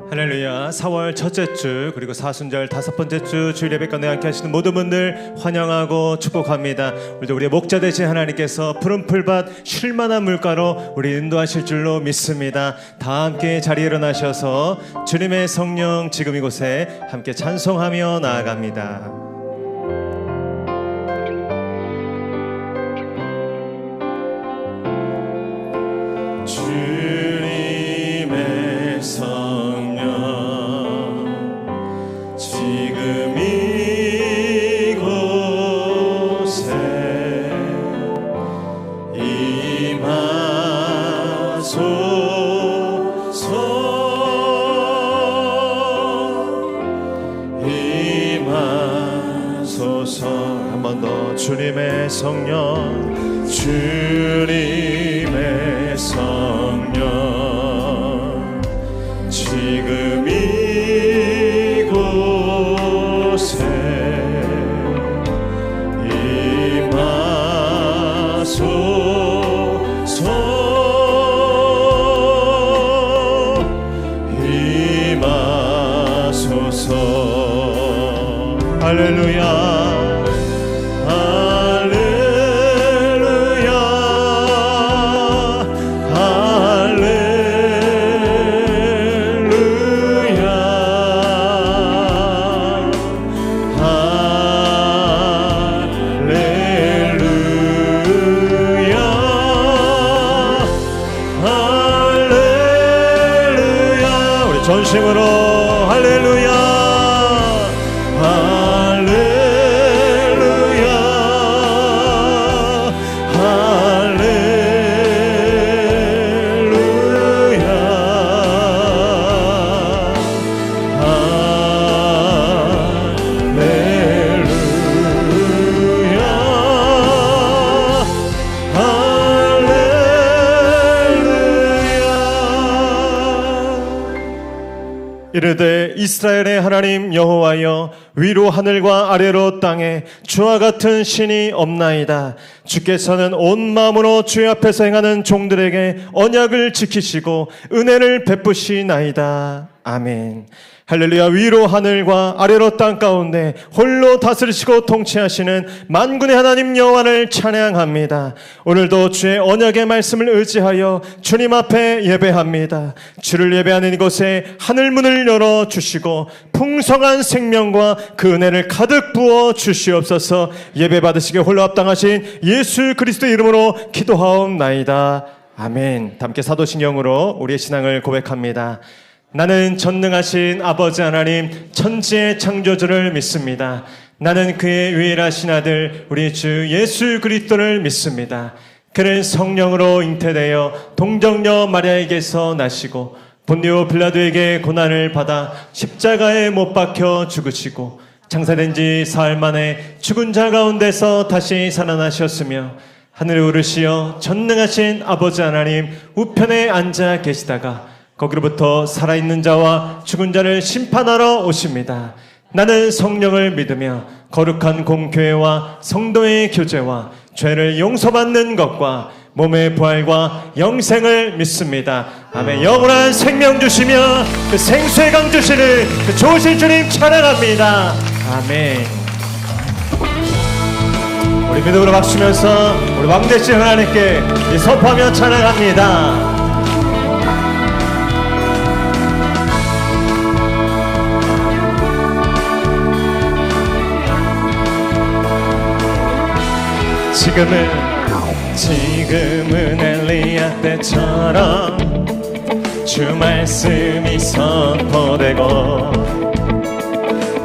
할렐루야. 4월 첫째 주 그리고 사순절 다섯 번째 주 주일 예배 가운데 함께 하시는 모든 분들 환영하고 축복합니다. 오늘도 우리의 목자 되신 하나님께서 푸른 풀밭 쉴만한 물가로 우리 인도하실 줄로 믿습니다. 다 함께 자리에 일어나셔서 주님의 성령 지금 이곳에 함께 찬송하며 나아갑니다. 주님의 성령 지금 이곳에 임하소서. 한 번 더. 주님의 성령, 주님의 성령 지금 이곳에 임하소서. 할렐루야. 전심으로 할렐루야 할렐루야 할렐루야 이르되 이스라엘의 하나님 여호와여, 위로 하늘과 아래로 땅에 주와 같은 신이 없나이다. 주께서는 온 마음으로 주의 앞에서 행하는 종들에게 언약을 지키시고 은혜를 베푸시나이다. 아멘. 할렐루야. 위로 하늘과 아래로 땅 가운데 홀로 다스리시고 통치하시는 만군의 하나님 여호와를 찬양합니다. 오늘도 주의 언약의 말씀을 의지하여 주님 앞에 예배합니다. 주를 예배하는 이곳에 하늘문을 열어주시고 풍성한 생명과 그 은혜를 가득 부어 주시옵소서. 예배 받으시기에 홀로 합당하신 예수 그리스도의 이름으로 기도하옵나이다. 아멘. 함께 사도신경으로 우리의 신앙을 고백합니다. 나는 전능하신 아버지 하나님 천지의 창조주를 믿습니다. 나는 그의 유일하신 아들 우리 주 예수 그리스도를 믿습니다. 그는 성령으로 잉태되어 동정녀 마리아에게서 나시고 본디오 빌라도에게 고난을 받아 십자가에 못 박혀 죽으시고 장사된 지 사흘 만에 죽은 자 가운데서 다시 살아나셨으며 하늘에 오르시어 전능하신 아버지 하나님 우편에 앉아 계시다가 거기로부터 살아있는 자와 죽은 자를 심판하러 오십니다. 나는 성령을 믿으며 거룩한 공교회와 성도의 교제와 죄를 용서받는 것과 몸의 부활과 영생을 믿습니다. 아멘. 영원한 생명 주시며 그 생수의 강 주시는 그 좋으신 주님 찬양합니다. 아멘. 우리 믿음으로 박수면서 우리 왕되신 하나님께 선포하며 찬양합니다. 지금은 엘리야 때처럼 주 말씀이 선포되고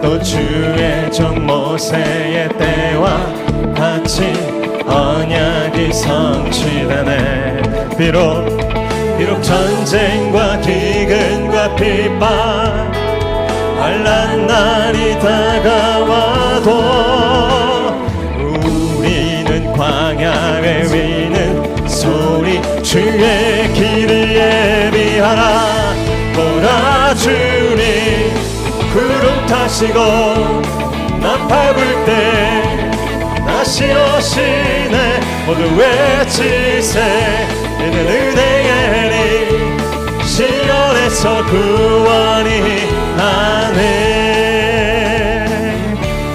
또 주의 종 모세의 때와 같이 언약이 성취되네. 비록 전쟁과 기근과 핍박 환난 날이 다가와도 광야에 위는 소리 주의 길을 예비하라. 보라 주님 구름 타시고 나팔 불 때 다시 오시네. 모두 외치세. 이는 은혜의 리 시온에서 시온에서 구원이 나네.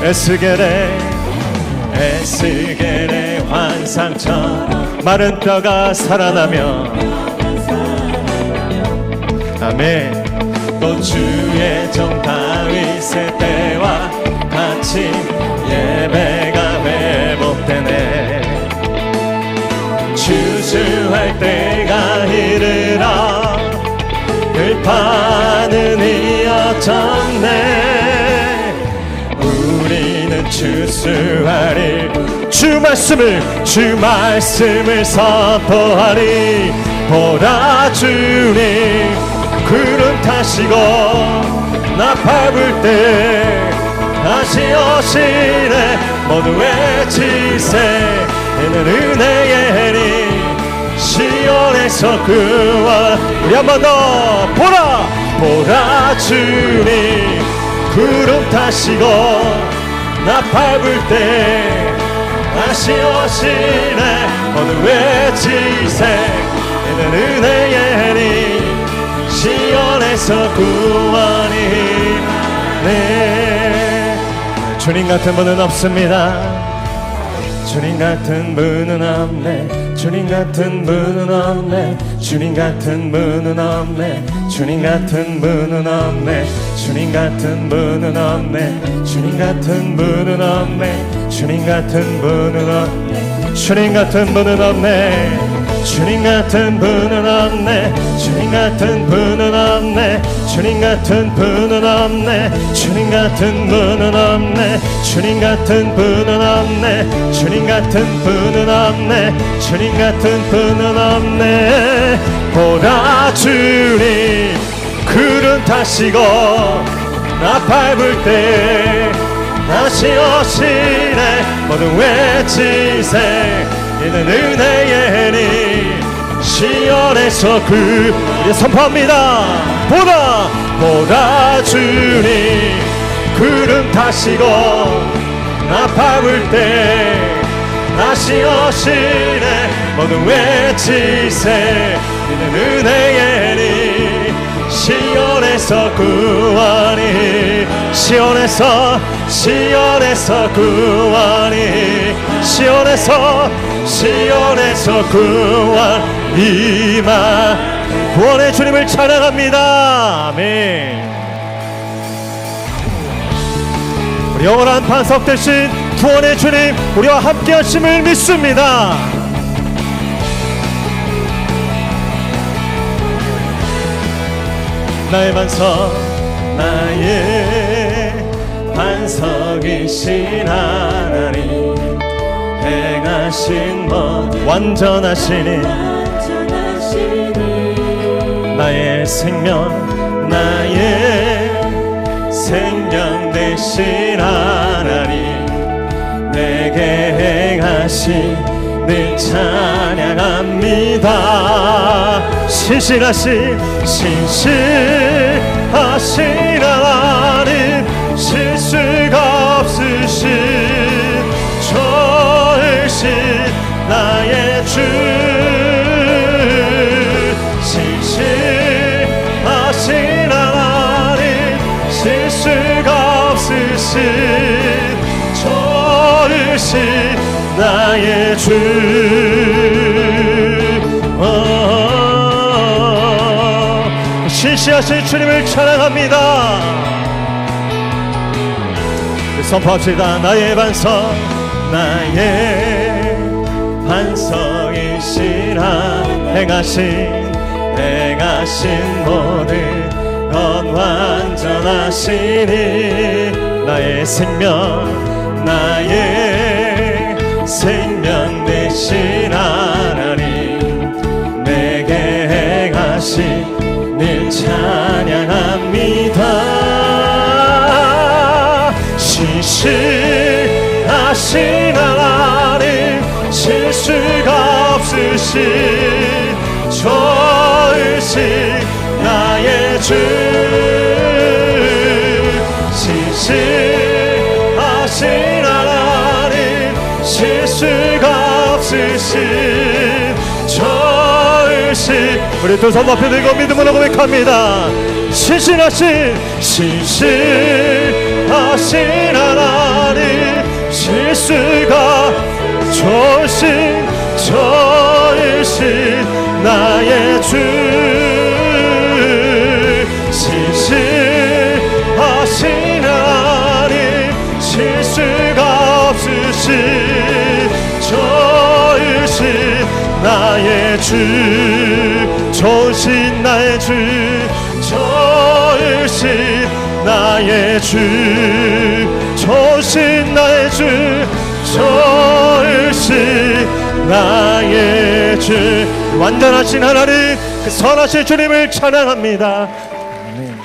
에스겔의 환상처럼 마른 뼈가 살아나며 아멘. 또 주의 종 다윗의 때와 같이 예배가 회복되네. 주수할 때가 이르러 들판은 이어졌네. 우리는 주수하리. 주 말씀을 선포하리. 보라 주님 구름 타시고 나 밟을 때 다시 오시네. 모두 외치세. 이는 은혜의 해리 시온에서 구원. 우리 한 번 더. 보라 주님 구름 타시고 나 밟을 때 다시 오시네. 모두 외치세. 이는 은혜의 해리 시온에서 구원이 네. 주님 같은 분은 없습니다. 주님 같은 분은 없네. 주님 같은 분은 없네. 주님 같은 분은 없네. 주님 같은 분은 없네. 주님 같은 분은 없네. 주님 같은 분은 없네. 주님 같은 분은 없네. 주님 같은 분은 없네. 주님 같은 분은 없네. 주님 같은 분은 없네. 주님 같은 분은 없네. 주님 같은 분은 없네. 주님 같은 분은 없네. 주님 같은 분은 없네. 주님 같은 분은 없네. 보라 주님 구름 타시고 나 밟을 때 다시 오시네. 모두 외치세. 이는 은혜의 해리 시온에서 우리 선포합니다. 보라 주님 구름 타시고 나 밟을 때 다시 오시네. 모두 외치세. 이는 은혜의 해리 시온에서 구원이. 시온에서 구원이. 시온에서 구원 이마. 구원의 주님을 찬양합니다. 아멘. 우리 영원한 반석 되신 구원의 주님 우리와 함께 하심을 믿습니다. 나의 반석이신 하나님 행하신 것 완전하시니 나의 생명 되신 하나님 내게 행하신 찬양합니다. 신실하신 하나님 실수가 없으신 좋으신 나의 주. 신실하신 하나님 실수가 없으신 좋으신 나의 주. 신실하신 주님을 찬양합니다. 선포합시다. 나의 반석이시라 행하신 모든 것 완전하시니 나의 생명 되신 하나님 내게 행하신 늘 찬양합니다. 신실하신 하나님 실수가 없으신 좋으신 나의 주. 신실하신 하나님 실수가 없으신 좋으신 주신 우리 두 손 높이 들고 믿음으로 고백합니다. 신실하신 하나님, 실수가 좋으신 저이신 나의 주, 신실하신 하나님, 실수가 없으신 저이신 나의 주, 좋으신 나의 주, 좋으신 나의 주, 좋으신 나의 주, 좋으신 나의 주. 완전하신 하나님, 그 선하신 주님을 찬양합니다. 아멘.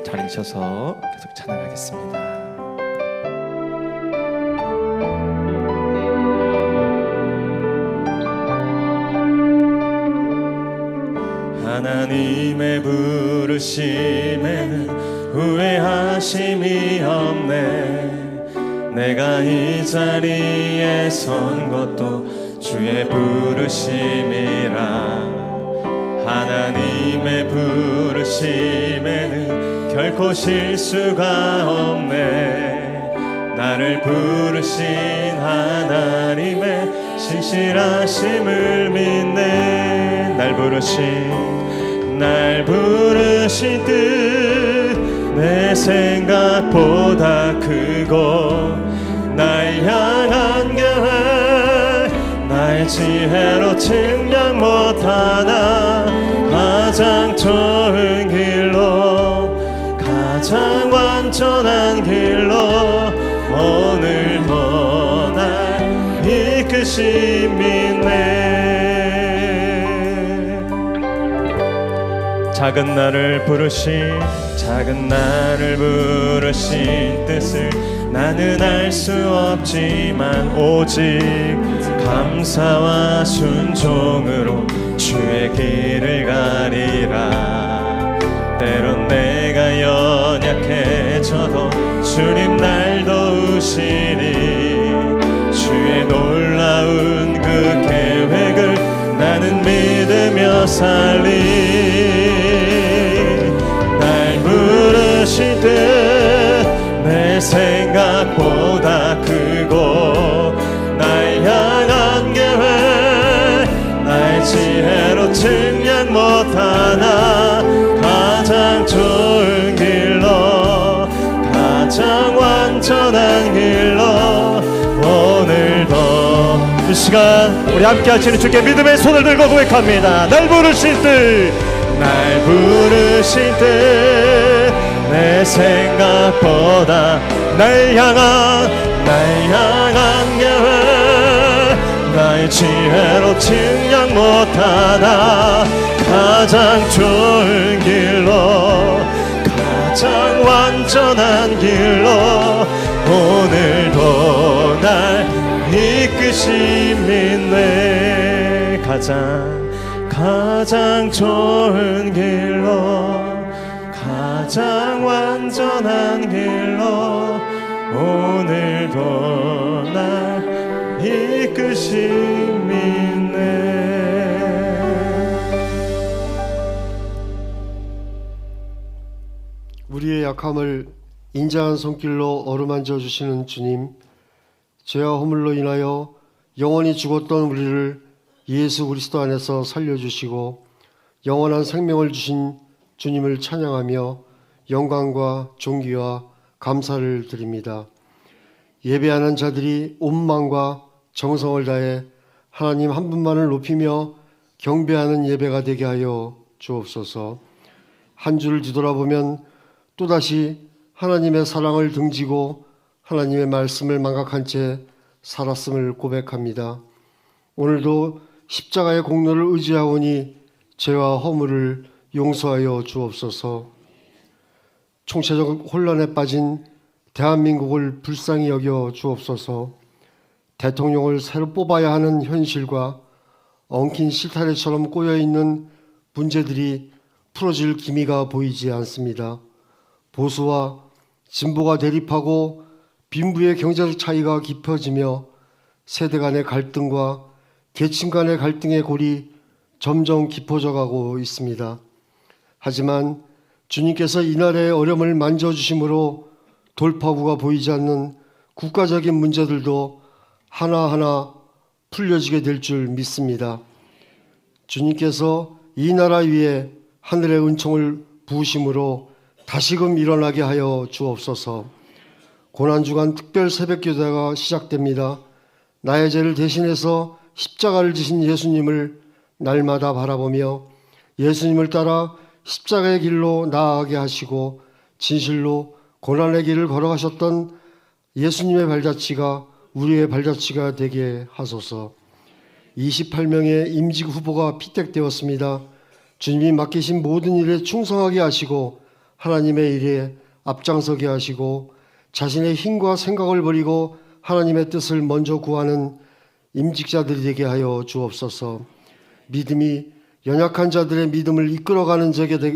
자리에 서서 계속 찬양하겠습니다. 하나님의 부르심에는 후회하심이 없네. 내가 이 자리에 선 것도 주의 부르심이라. 하나님의 부르심에는 결코 실수가 없네. 나를 부르신 하나님의 신실하심을 믿네. 날 부르신 뜻 내 생각보다 크고, 날 향한 계획 나의 지혜로 측량 못하나. 가장 좋은 길로, 가장 완전한 길로 오늘도 날 이끄심 믿네. 작은 나를 부르신 뜻을 나는 알 수 없지만, 오직 감사와 순종으로 주의 길을 가리라. 때론 내가 연약해져도 주님 날 도우시니, 주의 놀라운 그 계획을 나는 믿으며 살리. 날 부르실 때 내 생각보다 크고, 날 향한 계획 나의 지혜로 측량 못하나. 가장 좋은 길로, 가장 완전한 길로 오늘도 이 시간 우리 함께 하시는 주께 믿음의 손을 들고 고백합니다. 날 부르실 때, 날 부르실 때 내 생각보다 날 향한 계획 나의 지혜로 측량 못하나. 가장 좋은 길로, 가장 완전한 길로 오늘도 날 이끄심 믿네. 가장 좋은 길로, 가장 완전한 길로 오늘도 날 이끄심 믿네. 우리의 약함을 인자한 손길로 어루만져 주시는 주님, 죄와 허물로 인하여 영원히 죽었던 우리를 예수 그리스도 안에서 살려주시고 영원한 생명을 주신 주님을 찬양하며 영광과 존귀와 감사를 드립니다. 예배하는 자들이 온 마음과 정성을 다해 하나님 한 분만을 높이며 경배하는 예배가 되게 하여 주옵소서. 한 주를 뒤돌아보면 또다시 하나님의 사랑을 등지고 하나님의 말씀을 망각한 채 살았음을 고백합니다. 오늘도 십자가의 공로를 의지하오니 죄와 허물을 용서하여 주옵소서. 총체적 혼란에 빠진 대한민국을 불쌍히 여겨 주옵소서. 대통령을 새로 뽑아야 하는 현실과 엉킨 실타래처럼 꼬여있는 문제들이 풀어질 기미가 보이지 않습니다. 보수와 진보가 대립하고 빈부의 경제적 차이가 깊어지며 세대 간의 갈등과 계층 간의 갈등의 골이 점점 깊어져 가고 있습니다. 하지만 주님께서 이날의 어려움을 만져주심으로 돌파구가 보이지 않는 국가적인 문제들도 하나하나 풀려지게 될 줄 믿습니다. 주님께서 이 나라 위에 하늘의 은총을 부으심으로 다시금 일어나게 하여 주옵소서. 고난주간 특별 새벽기도가 시작됩니다. 나의 죄를 대신해서 십자가를 지신 예수님을 날마다 바라보며 예수님을 따라 십자가의 길로 나아가게 하시고 진실로 고난의 길을 걸어가셨던 예수님의 발자취가 우리의 발자취가 되게 하소서. 28명의 임직 후보가 피택되었습니다. 주님이 맡기신 모든 일에 충성하게 하시고 하나님의 일에 앞장서게 하시고 자신의 힘과 생각을 버리고 하나님의 뜻을 먼저 구하는 임직자들이 되게 하여 주옵소서. 믿음이 연약한 자들의 믿음을 이끌어가는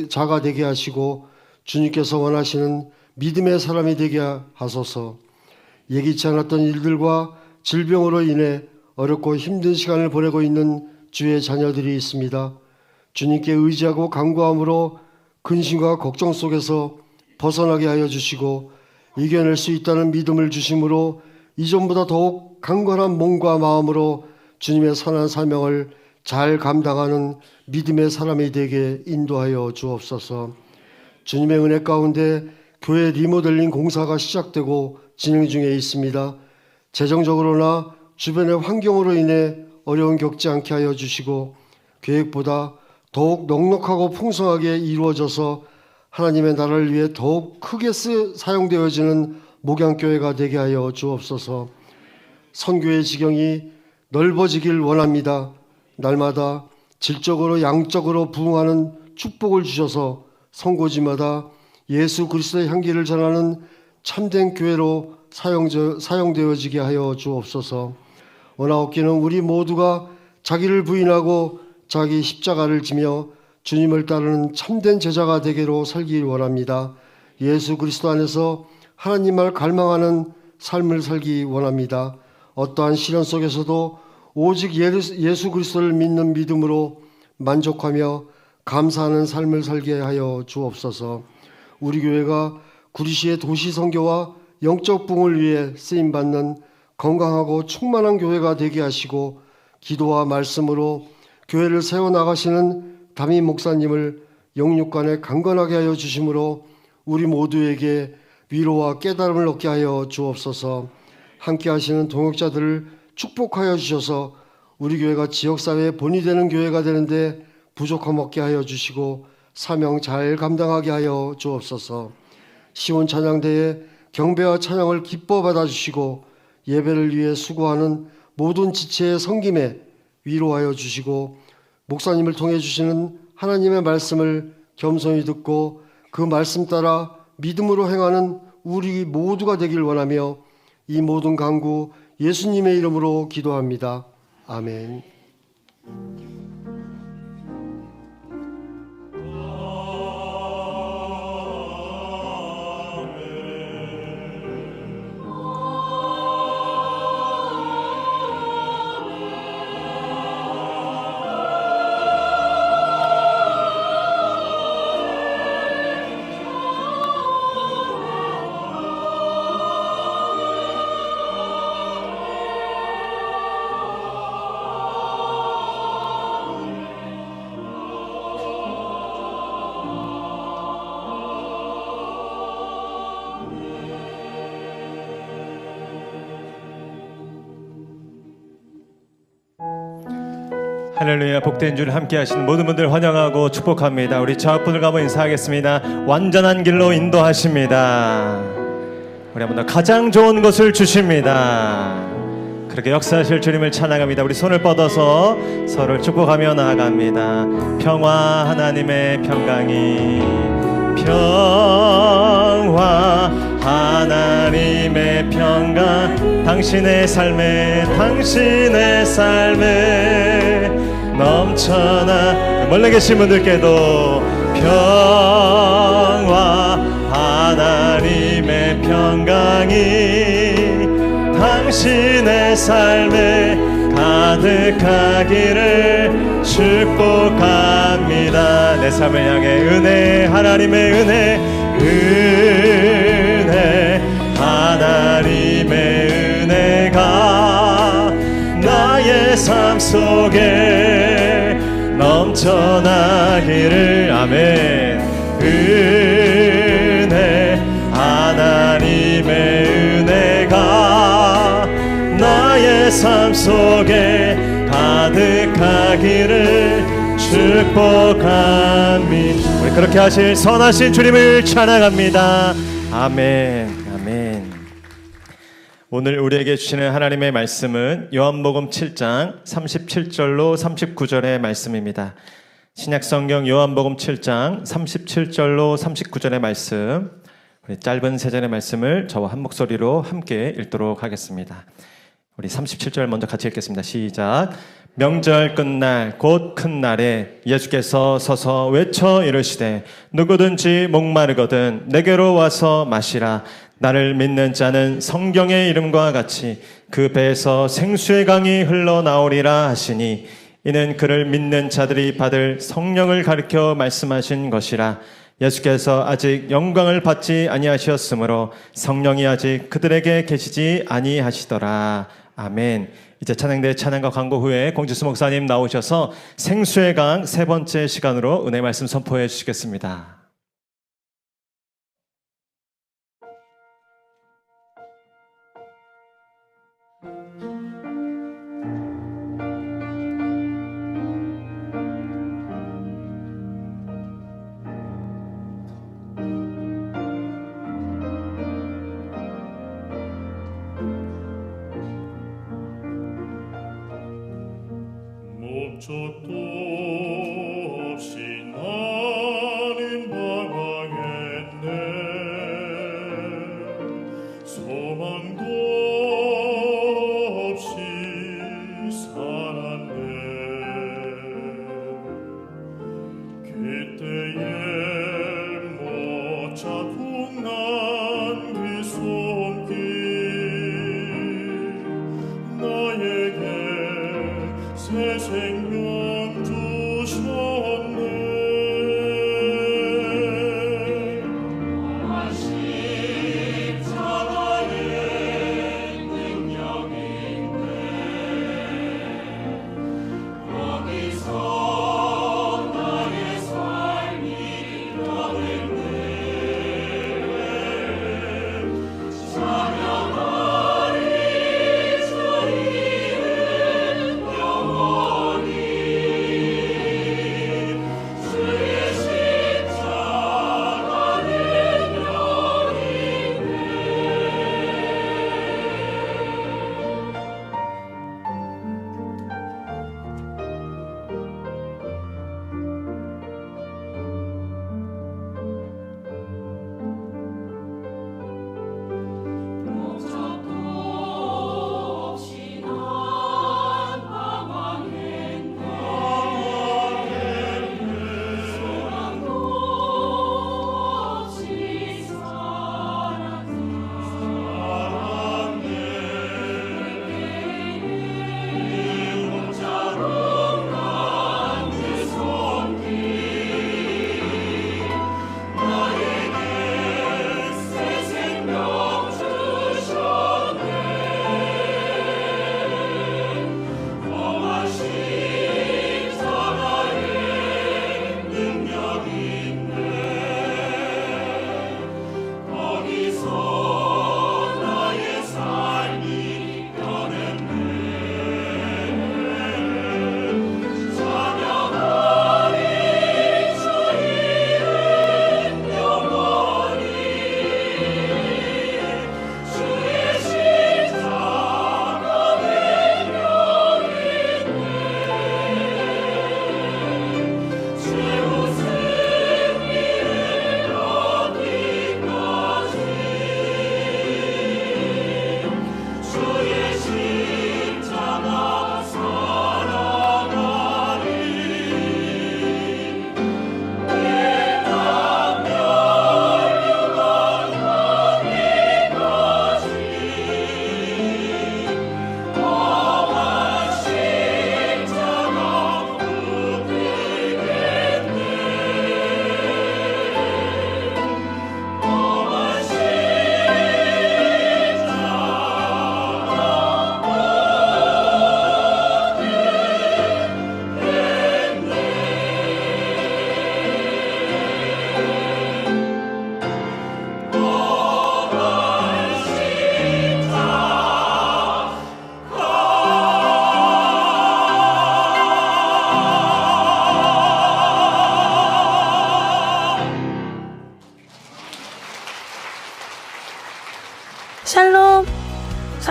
자가 되게 하시고 주님께서 원하시는 믿음의 사람이 되게 하소서. 예기치 않았던 일들과 질병으로 인해 어렵고 힘든 시간을 보내고 있는 주의 자녀들이 있습니다. 주님께 의지하고 간구함으로 근심과 걱정 속에서 벗어나게 하여 주시고 이겨낼 수 있다는 믿음을 주심으로 이전보다 더욱 강건한 몸과 마음으로 주님의 선한 사명을 잘 감당하는 믿음의 사람이 되게 인도하여 주옵소서. 주님의 은혜 가운데 교회 리모델링 공사가 시작되고 진행 중에 있습니다. 재정적으로나 주변의 환경으로 인해 어려움 겪지 않게 하여 주시고 계획보다 더욱 넉넉하고 풍성하게 이루어져서 하나님의 나라를 위해 더욱 크게 사용되어지는 목양교회가 되게 하여 주옵소서. 선교의 지경이 넓어지길 원합니다. 날마다 질적으로 양적으로 부흥하는 축복을 주셔서 선고지마다 예수 그리스도의 향기를 전하는 참된 교회로 사용되어지게 하여 주옵소서. 원하옵기는 우리 모두가 자기를 부인하고 자기 십자가를 지며 주님을 따르는 참된 제자가 되기로 살기 원합니다. 예수 그리스도 안에서 하나님을 갈망하는 삶을 살기 원합니다. 어떠한 시련 속에서도 오직 예수 그리스도를 믿는 믿음으로 만족하며 감사하는 삶을 살게 하여 주옵소서. 우리 교회가 구리시의 도시 선교와 영적 부흥을 위해 쓰임받는 건강하고 충만한 교회가 되게 하시고 기도와 말씀으로 교회를 세워나가시는 담임 목사님을 영육간에 강건하게 하여 주심으로 우리 모두에게 위로와 깨달음을 얻게 하여 주옵소서. 함께 하시는 동역자들을 축복하여 주셔서 우리 교회가 지역사회의 본이 되는 교회가 되는데 부족함 없게 하여 주시고 사명 잘 감당하게 하여 주옵소서. 시온 찬양대에 경배와 찬양을 기뻐 받아주시고 예배를 위해 수고하는 모든 지체의 섬김에 위로하여 주시고 목사님을 통해 주시는 하나님의 말씀을 겸손히 듣고 그 말씀 따라 믿음으로 행하는 우리 모두가 되길 원하며 이 모든 간구 예수님의 이름으로 기도합니다. 아멘. 할렐루야. 복된 주를 함께 하시는 모든 분들 환영하고 축복합니다. 우리 좌우분을 가보 인사하겠습니다. 완전한 길로 인도하십니다. 우리 한번 더 가장 좋은 것을 주십니다. 그렇게 역사하실 주님을 찬양합니다. 우리 손을 뻗어서 서로를 축복하며 나아갑니다. 평화 하나님의 평강이 평화 하나님의 평강 당신의 삶에 넘쳐나 멀리 계신 분들께도 평화 하나님의 평강이 당신의 삶에 가득하기를 축복합니다. 내 삶을 향해 은혜, 하나님의 은혜, 은혜, 하나님의 은혜가 나의 삶 속에 넘쳐나기를. 아멘. 은혜, 하나님의 은혜가 나의 삶 속에 가득하기를 축복합니다. 우리 그렇게 하실 선하신 주님을 찬양합니다. 아멘. 아멘. 오늘 우리에게 주시는 하나님의 말씀은 요한복음 7장 37절로 39절의 말씀입니다. 신약성경 요한복음 7장 37절로 39절의 말씀, 우리 짧은 세 절의 말씀을 저와 한 목소리로 함께 읽도록 하겠습니다. 우리 37절 먼저 같이 읽겠습니다. 시작. 명절 끝날 곧 큰 날에 예수께서 서서 외쳐 이르시되 누구든지 목마르거든 내게로 와서 마시라. 나를 믿는 자는 성경의 이름과 같이 그 배에서 생수의 강이 흘러나오리라 하시니 이는 그를 믿는 자들이 받을 성령을 가리켜 말씀하신 것이라. 예수께서 아직 영광을 받지 아니하셨으므로 성령이 아직 그들에게 계시지 아니하시더라. 아멘. 이제 찬양대 찬양과 광고 후에 공지수 목사님 나오셔서 생수의 강 세 번째 시간으로 은혜 말씀 선포해 주시겠습니다. 목적도 없이 나는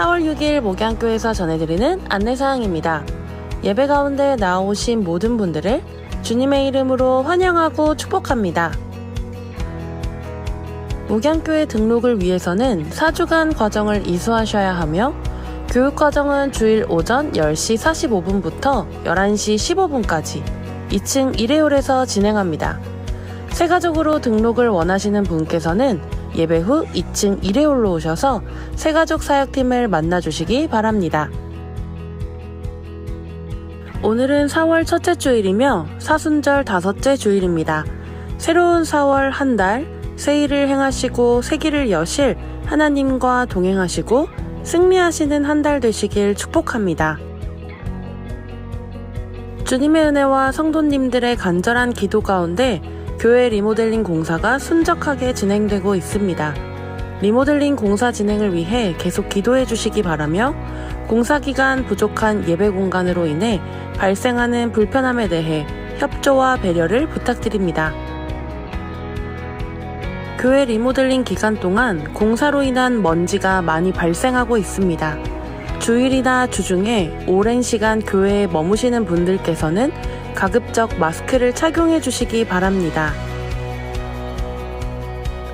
4월 6일 목양교에서 전해드리는 안내사항입니다. 예배 가운데 나오신 모든 분들을 주님의 이름으로 환영하고 축복합니다. 목양교회 등록을 위해서는 4주간 과정을 이수하셔야 하며 교육과정은 주일 오전 10시 45분부터 11시 15분까지 2층 1회홀에서 진행합니다. 새가족으로 등록을 원하시는 분께서는 예배 후 2층 1회홀로 오셔서 새가족 사역팀을 만나주시기 바랍니다. 오늘은 4월 첫째 주일이며 사순절 다섯째 주일입니다. 새로운 4월 한 달, 새 일을 행하시고 새 길을 여실 하나님과 동행하시고 승리하시는 한 달 되시길 축복합니다. 주님의 은혜와 성도님들의 간절한 기도 가운데 교회 리모델링 공사가 순적하게 진행되고 있습니다. 리모델링 공사 진행을 위해 계속 기도해 주시기 바라며 공사 기간 부족한 예배 공간으로 인해 발생하는 불편함에 대해 협조와 배려를 부탁드립니다. 교회 리모델링 기간 동안 공사로 인한 먼지가 많이 발생하고 있습니다. 주일이나 주중에 오랜 시간 교회에 머무시는 분들께서는 가급적 마스크를 착용해 주시기 바랍니다.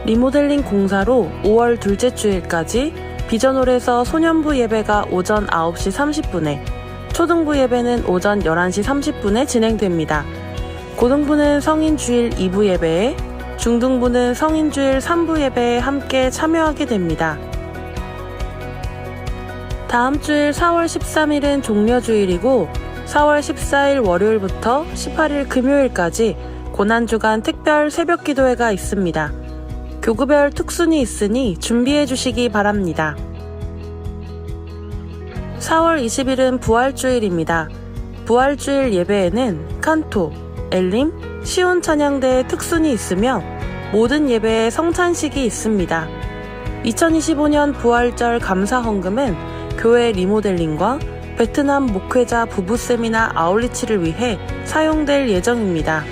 리모델링 공사로 5월 둘째 주일까지 비전홀에서 소년부 예배가 오전 9시 30분에, 초등부 예배는 오전 11시 30분에 진행됩니다. 고등부는 성인 주일 2부 예배에, 중등부는 성인 주일 3부 예배에 함께 참여하게 됩니다. 다음 주일 4월 13일은 종려주일이고 4월 14일 월요일부터 18일 금요일까지 고난주간 특별 새벽기도회가 있습니다. 교구별 특순이 있으니 준비해 주시기 바랍니다. 4월 20일은 부활주일입니다. 부활주일 예배에는 칸토, 엘림, 시온 찬양대의 특순이 있으며 모든 예배에 성찬식이 있습니다. 2025년 부활절 감사 헌금은 교회 리모델링과 베트남 목회자 부부 세미나 아울리치를 위해 사용될 예정입니다.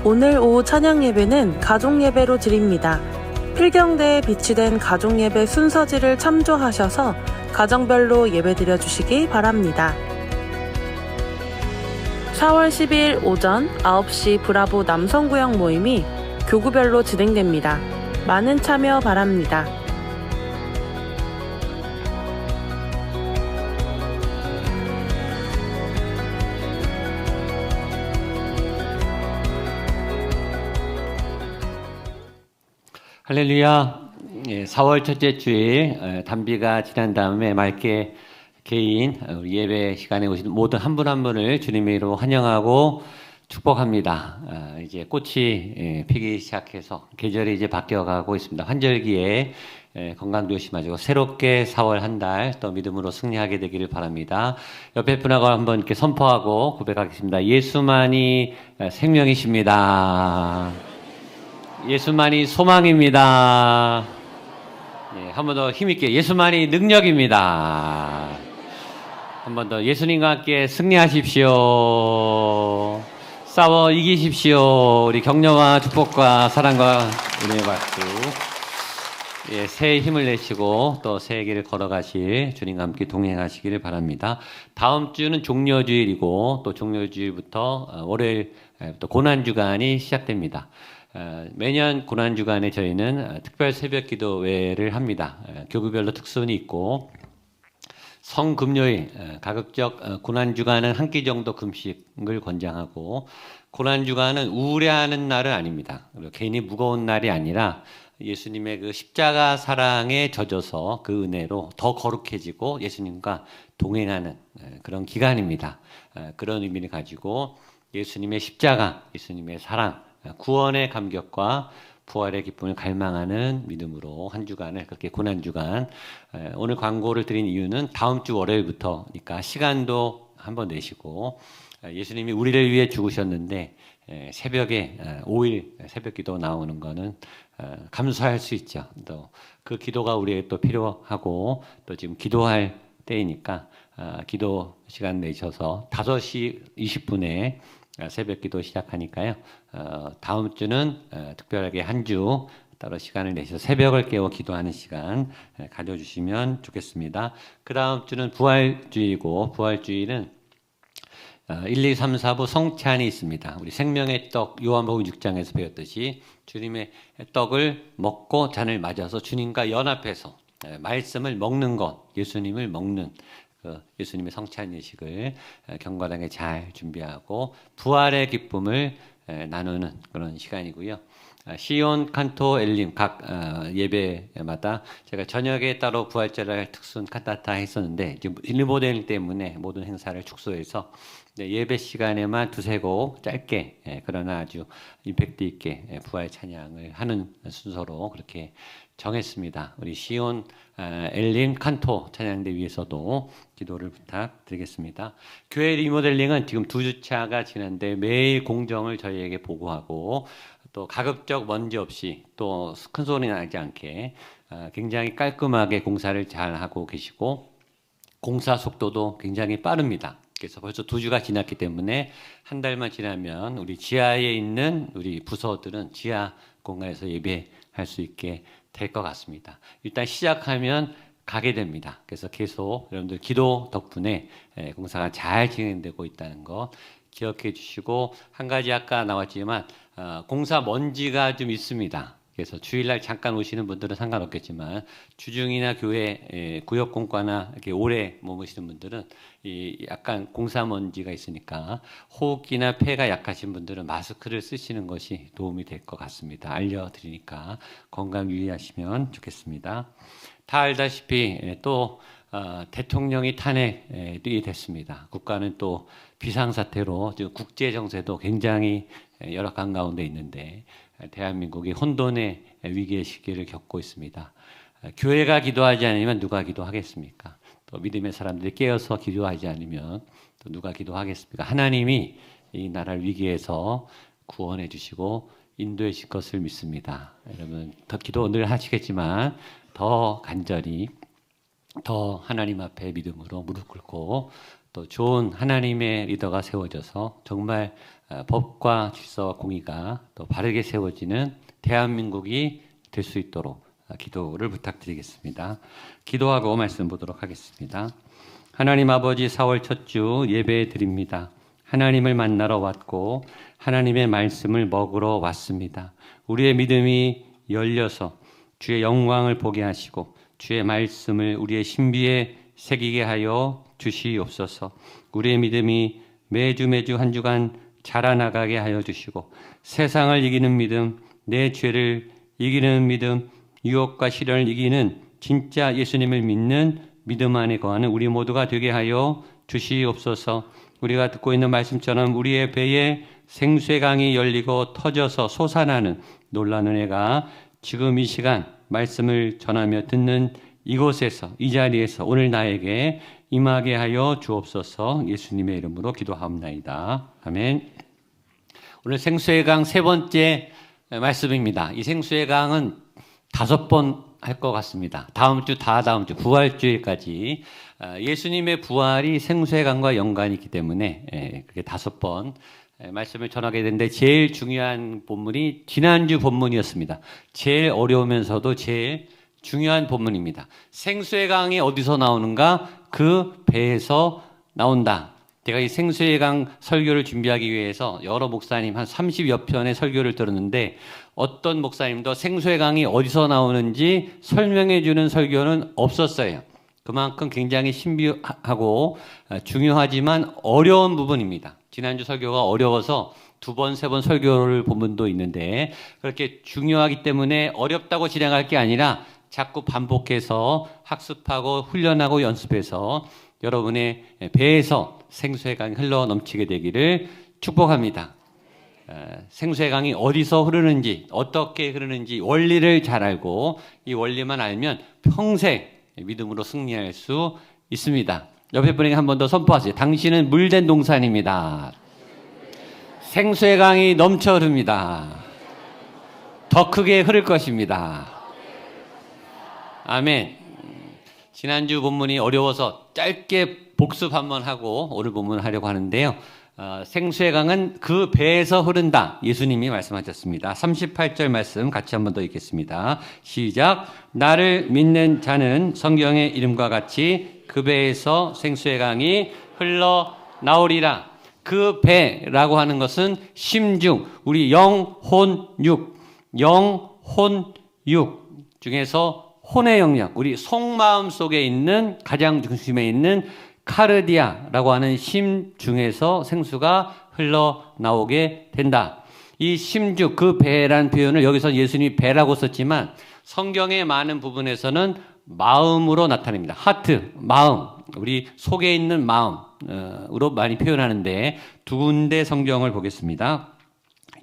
오늘 오후 찬양 예배는 가족 예배로 드립니다. 필경대에 비치된 가족 예배 순서지를 참조하셔서 가정별로 예배 드려주시기 바랍니다. 4월 10일 오전 9시 브라보 남성구역 모임이 교구별로 진행됩니다. 많은 참여 바랍니다. 할렐루야. 4월 첫째 주일 단비가 지난 다음에 맑게 개인 우리 예배 시간에 오신 모든 한 분 한 분을 주님의 이름으로 환영하고 축복합니다. 이제 꽃이 피기 시작해서 계절이 이제 바뀌어가고 있습니다. 환절기에 건강 조심하시고 새롭게 4월 한 달 또 믿음으로 승리하게 되기를 바랍니다. 옆에 분하고 한번 이렇게 선포하고 고백하겠습니다. 예수만이 생명이십니다. 예수만이 소망입니다. 한 번 더 힘있게 예수만이 능력입니다. 한 번 더 예수님과 함께 승리하십시오. 싸워 이기십시오. 우리 격려와 축복과 사랑과 은혜의 박수. 새해 힘을 내시고 또 새해 길을 걸어가실 주님과 함께 동행하시기를 바랍니다. 다음 주는 종려주일이고 또 종려주일부터 월요일부터 고난주간이 시작됩니다. 매년 고난주간에 저희는 특별 새벽기도회를 합니다. 교구별로 특순이 있고 성금요일 가급적 고난주간은 한 끼 정도 금식을 권장하고 고난주간은 우울해하는 날은 아닙니다. 괜히 무거운 날이 아니라 예수님의 그 십자가 사랑에 젖어서 그 은혜로 더 거룩해지고 예수님과 동행하는 그런 기간입니다. 그런 의미를 가지고 예수님의 십자가, 예수님의 사랑, 구원의 감격과 부활의 기쁨을 갈망하는 믿음으로 한 주간을 그렇게 고난주간 오늘 광고를 드린 이유는 다음 주 월요일부터니까 시간도 한번 내시고 예수님이 우리를 위해 죽으셨는데 새벽에 5일 새벽기도 나오는 거는 감사할 수 있죠. 또 그 기도가 우리에게 또 필요하고 또 지금 기도할 때이니까 기도 시간 내셔서 5시 20분에 새벽 기도 시작하니까요. 다음 주는 특별하게 한 주 따로 시간을 내셔서 새벽을 깨워 기도하는 시간 가져주시면 좋겠습니다. 그 다음 주는 부활주의고, 부활주의는 1, 2, 3, 4부 성찬이 있습니다. 우리 생명의 떡 요한복음 6장에서 배웠듯이 주님의 떡을 먹고 잔을 맞아서 주님과 연합해서 말씀을 먹는 것, 예수님을 먹는 예수님의 성찬 예식을 경과당에 잘 준비하고 부활의 기쁨을 나누는 그런 시간이고요. 시온, 칸토, 엘림 각 예배마다 제가 저녁에 따로 부활절을 특순 칸타타 했었는데 지금 리모델링 때문에 모든 행사를 축소해서 예배 시간에만 두세 곡 짧게 그러나 아주 임팩트 있게 부활 찬양을 하는 순서로 그렇게 정했습니다. 우리 시온, 엘린, 칸토 찬양대 위해서도 기도를 부탁드리겠습니다. 교회 리모델링은 지금 2주차가 지났는데 매일 공정을 저희에게 보고하고 또 가급적 먼지 없이 또 큰 소리 나지 않게 굉장히 깔끔하게 공사를 잘 하고 계시고 공사 속도도 굉장히 빠릅니다. 그래서 벌써 2주가 지났기 때문에 한 달만 지나면 우리 지하에 있는 우리 부서들은 지하 공간에서 예배할 수 있게 될 것 같습니다. 일단 시작하면 가게 됩니다. 그래서 계속 여러분들 기도 덕분에 공사가 잘 진행되고 있다는 거 기억해 주시고, 한 가지 아까 나왔지만 공사 먼지가 좀 있습니다. 그래서 주일날 잠깐 오시는 분들은 상관없겠지만 주중이나 교회 구역공과나 이렇게 오래 머무시는 분들은 이 약간 공사 먼지가 있으니까 호흡기나 폐가 약하신 분들은 마스크를 쓰시는 것이 도움이 될 것 같습니다. 알려드리니까 건강 유의하시면 좋겠습니다. 다 알다시피 또 대통령이 탄핵이 됐습니다. 국가는 또 비상사태로 국제 정세도 굉장히 열악한 가운데 있는데 대한민국이 혼돈의 위기의 시기를 겪고 있습니다. 교회가 기도하지 않으면 누가 기도하겠습니까? 또 믿음의 사람들이 깨어서 기도하지 않으면 또 누가 기도하겠습니까? 하나님이 이 나라를 위기에서 구원해 주시고 인도해 주실 것을 믿습니다. 여러분 더 기도 늘 하시겠지만 더 간절히 더 하나님 앞에 믿음으로 무릎 꿇고 또 좋은 하나님의 리더가 세워져서 정말 법과 질서와 공의가 또 바르게 세워지는 대한민국이 될 수 있도록 기도를 부탁드리겠습니다. 기도하고 말씀 보도록 하겠습니다. 하나님 아버지, 4월 첫 주 예배 드립니다. 하나님을 만나러 왔고 하나님의 말씀을 먹으러 왔습니다. 우리의 믿음이 열려서 주의 영광을 보게 하시고 주의 말씀을 우리의 신비에 새기게 하여 주시옵소서. 우리의 믿음이 매주 한 주간 자라나가게 하여 주시고 세상을 이기는 믿음, 내 죄를 이기는 믿음, 유혹과 시련을 이기는 진짜 예수님을 믿는 믿음 안에 거하는 우리 모두가 되게 하여 주시옵소서. 우리가 듣고 있는 말씀처럼 우리의 배에 생수의 강이 열리고 터져서 솟아나는 놀라운 은혜가 지금 이 시간 말씀을 전하며 듣는 이곳에서, 이 자리에서 오늘 나에게 임하게 하여 주옵소서. 예수님의 이름으로 기도하옵나이다. 아멘. 오늘 생수의 강 3번째 말씀입니다. 이 생수의 강은 5번 할 것 같습니다. 다음 주 부활주일까지 예수님의 부활이 생수의 강과 연관이 있기 때문에 그게 5번 말씀을 전하게 되는데, 제일 중요한 본문이 지난주 본문이었습니다. 제일 어려우면서도 제일 중요한 본문입니다. 생수의 강이 어디서 나오는가? 그 배에서 나온다. 제가 이 생수의 강 설교를 준비하기 위해서 여러 목사님 한 30여 편의 설교를 들었는데 어떤 목사님도 생수의 강이 어디서 나오는지 설명해 주는 설교는 없었어요. 그만큼 굉장히 신비하고 중요하지만 어려운 부분입니다. 지난주 설교가 어려워서 2번, 3번 설교를 본 분도 있는데, 그렇게 중요하기 때문에 어렵다고 진행할 게 아니라 자꾸 반복해서 학습하고 훈련하고 연습해서 여러분의 배에서 생수의 강이 흘러 넘치게 되기를 축복합니다. 생수의 강이 어디서 흐르는지, 어떻게 흐르는지 원리를 잘 알고 이 원리만 알면 평생 믿음으로 승리할 수 있습니다. 옆에 분에게 한 번 더 선포하세요. 당신은 물된 동산입니다. 생수의 강이 넘쳐 흐릅니다. 더 크게 흐를 것입니다. 아멘. 지난주 본문이 어려워서 짧게 복습 한번 하고 오늘 본문 하려고 하는데요. 생수의 강은 그 배에서 흐른다. 예수님이 말씀하셨습니다. 38절 말씀 같이 한 번 더 읽겠습니다. 시작. 나를 믿는 자는 성경의 이름과 같이 그 배에서 생수의 강이 흘러나오리라. 그 배라고 하는 것은 심중, 우리 영, 혼, 육, 영, 혼, 육 중에서 혼의 영역, 우리 속마음 속에 있는 가장 중심에 있는 카르디아라고 하는 심 중에서 생수가 흘러나오게 된다. 이 심중, 그 배라는 표현을 여기서 예수님이 배라고 썼지만 성경의 많은 부분에서는 마음으로 나타냅니다. 하트, 마음, 우리 속에 있는 마음으로 많이 표현하는데 두 군데 성경을 보겠습니다.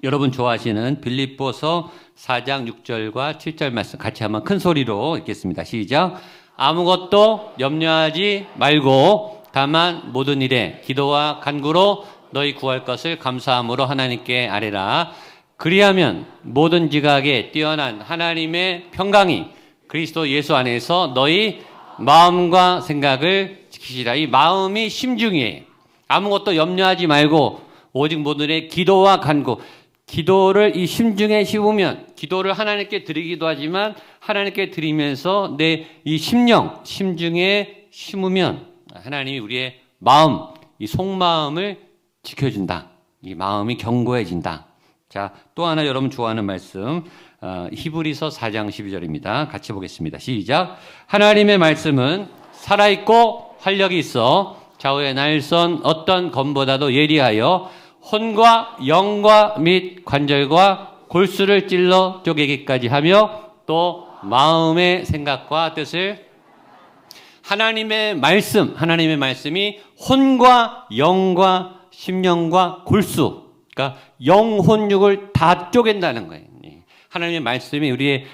여러분 좋아하시는 빌립보서 4장 6절과 7절 말씀 같이 한번 큰 소리로 읽겠습니다. 시작. 아무것도 염려하지 말고 다만 모든 일에 기도와 간구로 너희 구할 것을 감사함으로 하나님께 아뢰라. 그리하면 모든 지각에 뛰어난 하나님의 평강이 그리스도 예수 안에서 너희 마음과 생각을 지키시라. 이 마음이 심중이에요. 아무것도 염려하지 말고 오직 모든 일에 기도와 간구. 기도를 이 심중에 심으면 기도를 하나님께 드리기도 하지만 하나님께 드리면서 내 이 심령, 심중에 심으면 하나님이 우리의 마음, 이 속마음을 지켜준다. 이 마음이 견고해진다. 자, 또 하나 여러분 좋아하는 말씀 히브리서 4장 12절입니다. 같이 보겠습니다. 시작. 하나님의 말씀은 살아있고 활력이 있어 좌우의 날선 어떤 검보다도 예리하여 혼과 영과 및 관절과 골수를 찔러 쪼개기까지 하며 또 마음의 생각과 뜻을 하나님의 말씀이 혼과 영과 심령과 골수, 그러니까 영혼육을 다 쪼갠다는 거예요. 하나님의 말씀이 우리의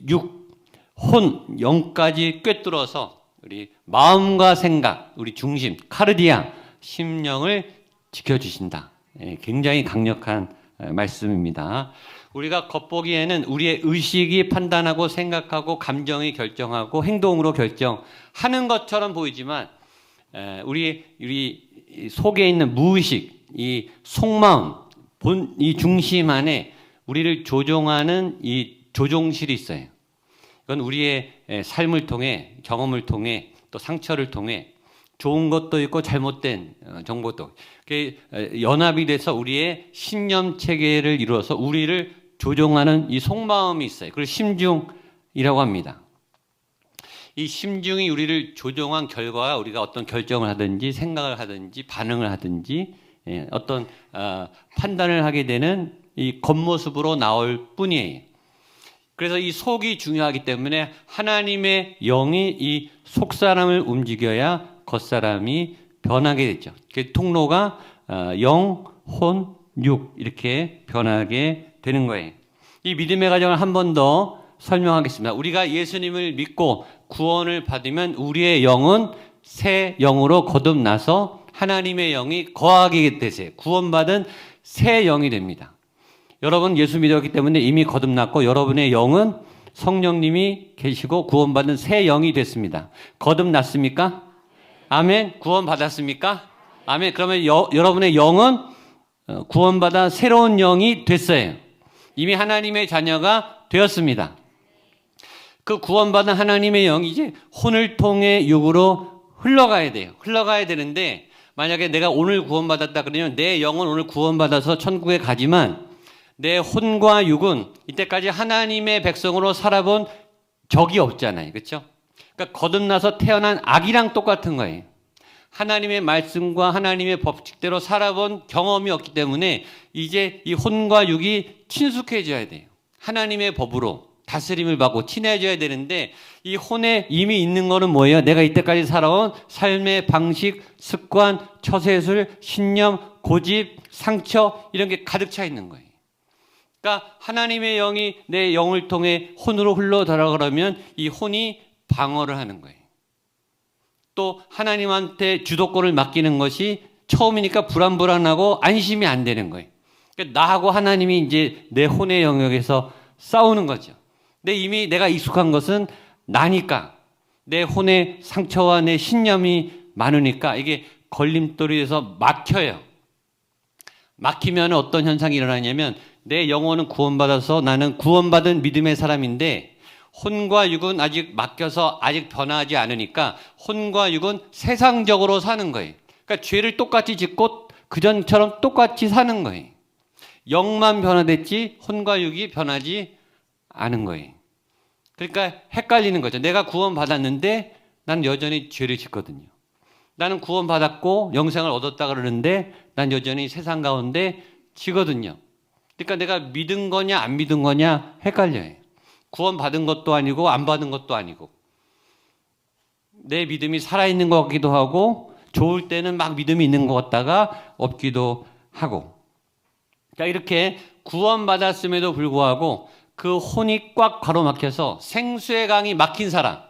육, 혼, 영까지 꿰뚫어서 우리 마음과 생각, 우리 중심, 카르디아, 심령을 지켜주신다. 굉장히 강력한 말씀입니다. 우리가 겉보기에는 우리의 의식이 판단하고 생각하고 감정이 결정하고 행동으로 결정하는 것처럼 보이지만 우리 속에 있는 무의식, 이 속마음, 이 중심 안에 우리를 조종하는 이 조종실이 있어요. 이건 우리의 삶을 통해, 경험을 통해, 또 상처를 통해 좋은 것도 있고 잘못된 정보도 연합이 돼서 우리의 신념 체계를 이루어서 우리를 조종하는 이 속마음이 있어요. 그걸 심중이라고 합니다. 이 심중이 우리를 조종한 결과가 우리가 어떤 결정을 하든지 생각을 하든지 반응을 하든지 어떤 판단을 하게 되는 이 겉모습으로 나올 뿐이에요. 그래서 이 속이 중요하기 때문에 하나님의 영이 이 속사람을 움직여야 겉사람이 변하게 되죠. 그 통로가 영, 혼, 육 이렇게 변하게 되는 거예요. 이 믿음의 과정을 한 번 더 설명하겠습니다. 우리가 예수님을 믿고 구원을 받으면 우리의 영은 새 영으로 거듭나서 하나님의 영이 거하게 되세요. 구원받은 새 영이 됩니다. 여러분 예수 믿었기 때문에 이미 거듭났고 여러분의 영은 성령님이 계시고 구원받은 새 영이 됐습니다. 거듭났습니까? 아멘. 구원받았습니까? 아멘. 그러면 여러분의 영은 구원받아 새로운 영이 됐어요. 이미 하나님의 자녀가 되었습니다. 그 구원받은 하나님의 영이 이제 혼을 통해 육으로 흘러가야 돼요. 흘러가야 되는데 만약에 내가 오늘 구원받았다 그러면 내 영은 오늘 구원받아서 천국에 가지만 내 혼과 육은 이때까지 하나님의 백성으로 살아본 적이 없잖아요. 그렇죠? 그러니까 거듭나서 태어난 아기랑 똑같은 거예요. 하나님의 말씀과 하나님의 법칙대로 살아본 경험이 없기 때문에 이제 이 혼과 육이 친숙해져야 돼요. 하나님의 법으로 다스림을 받고 친해져야 되는데 이 혼에 이미 있는 거는 뭐예요? 내가 이때까지 살아온 삶의 방식, 습관, 처세술, 신념, 고집, 상처 이런 게 가득 차 있는 거예요. 그러니까 하나님의 영이 내 영을 통해 혼으로 흘러 들어가려면 이 혼이 방어를 하는 거예요. 또 하나님한테 주도권을 맡기는 것이 처음이니까 불안불안하고 안심이 안 되는 거예요. 그러니까 나하고 하나님이 이제 내 혼의 영역에서 싸우는 거죠. 근데 이미 내가 익숙한 것은 나니까 내 혼의 상처와 내 신념이 많으니까 이게 걸림돌이 돼서 막혀요. 막히면 어떤 현상이 일어나냐면 내 영혼은 구원받아서 나는 구원받은 믿음의 사람인데 혼과 육은 아직 막혀서 아직 변하지 않으니까 혼과 육은 세상적으로 사는 거예요. 그러니까 죄를 똑같이 짓고 그전처럼 똑같이 사는 거예요. 영만 변화됐지 혼과 육이 변하지 않은 거예요. 그러니까 헷갈리는 거죠. 내가 구원받았는데 난 여전히 죄를 짓거든요. 나는 구원받았고 영생을 얻었다 그러는데 난 여전히 세상 가운데 지거든요. 그러니까 내가 믿은 거냐 안 믿은 거냐 헷갈려요. 구원받은 것도 아니고 안 받은 것도 아니고 내 믿음이 살아있는 것 같기도 하고 좋을 때는 막 믿음이 있는 것 같다가 없기도 하고 그러니까 이렇게 구원받았음에도 불구하고 그 혼이 꽉 가로막혀서 생수의 강이 막힌 사람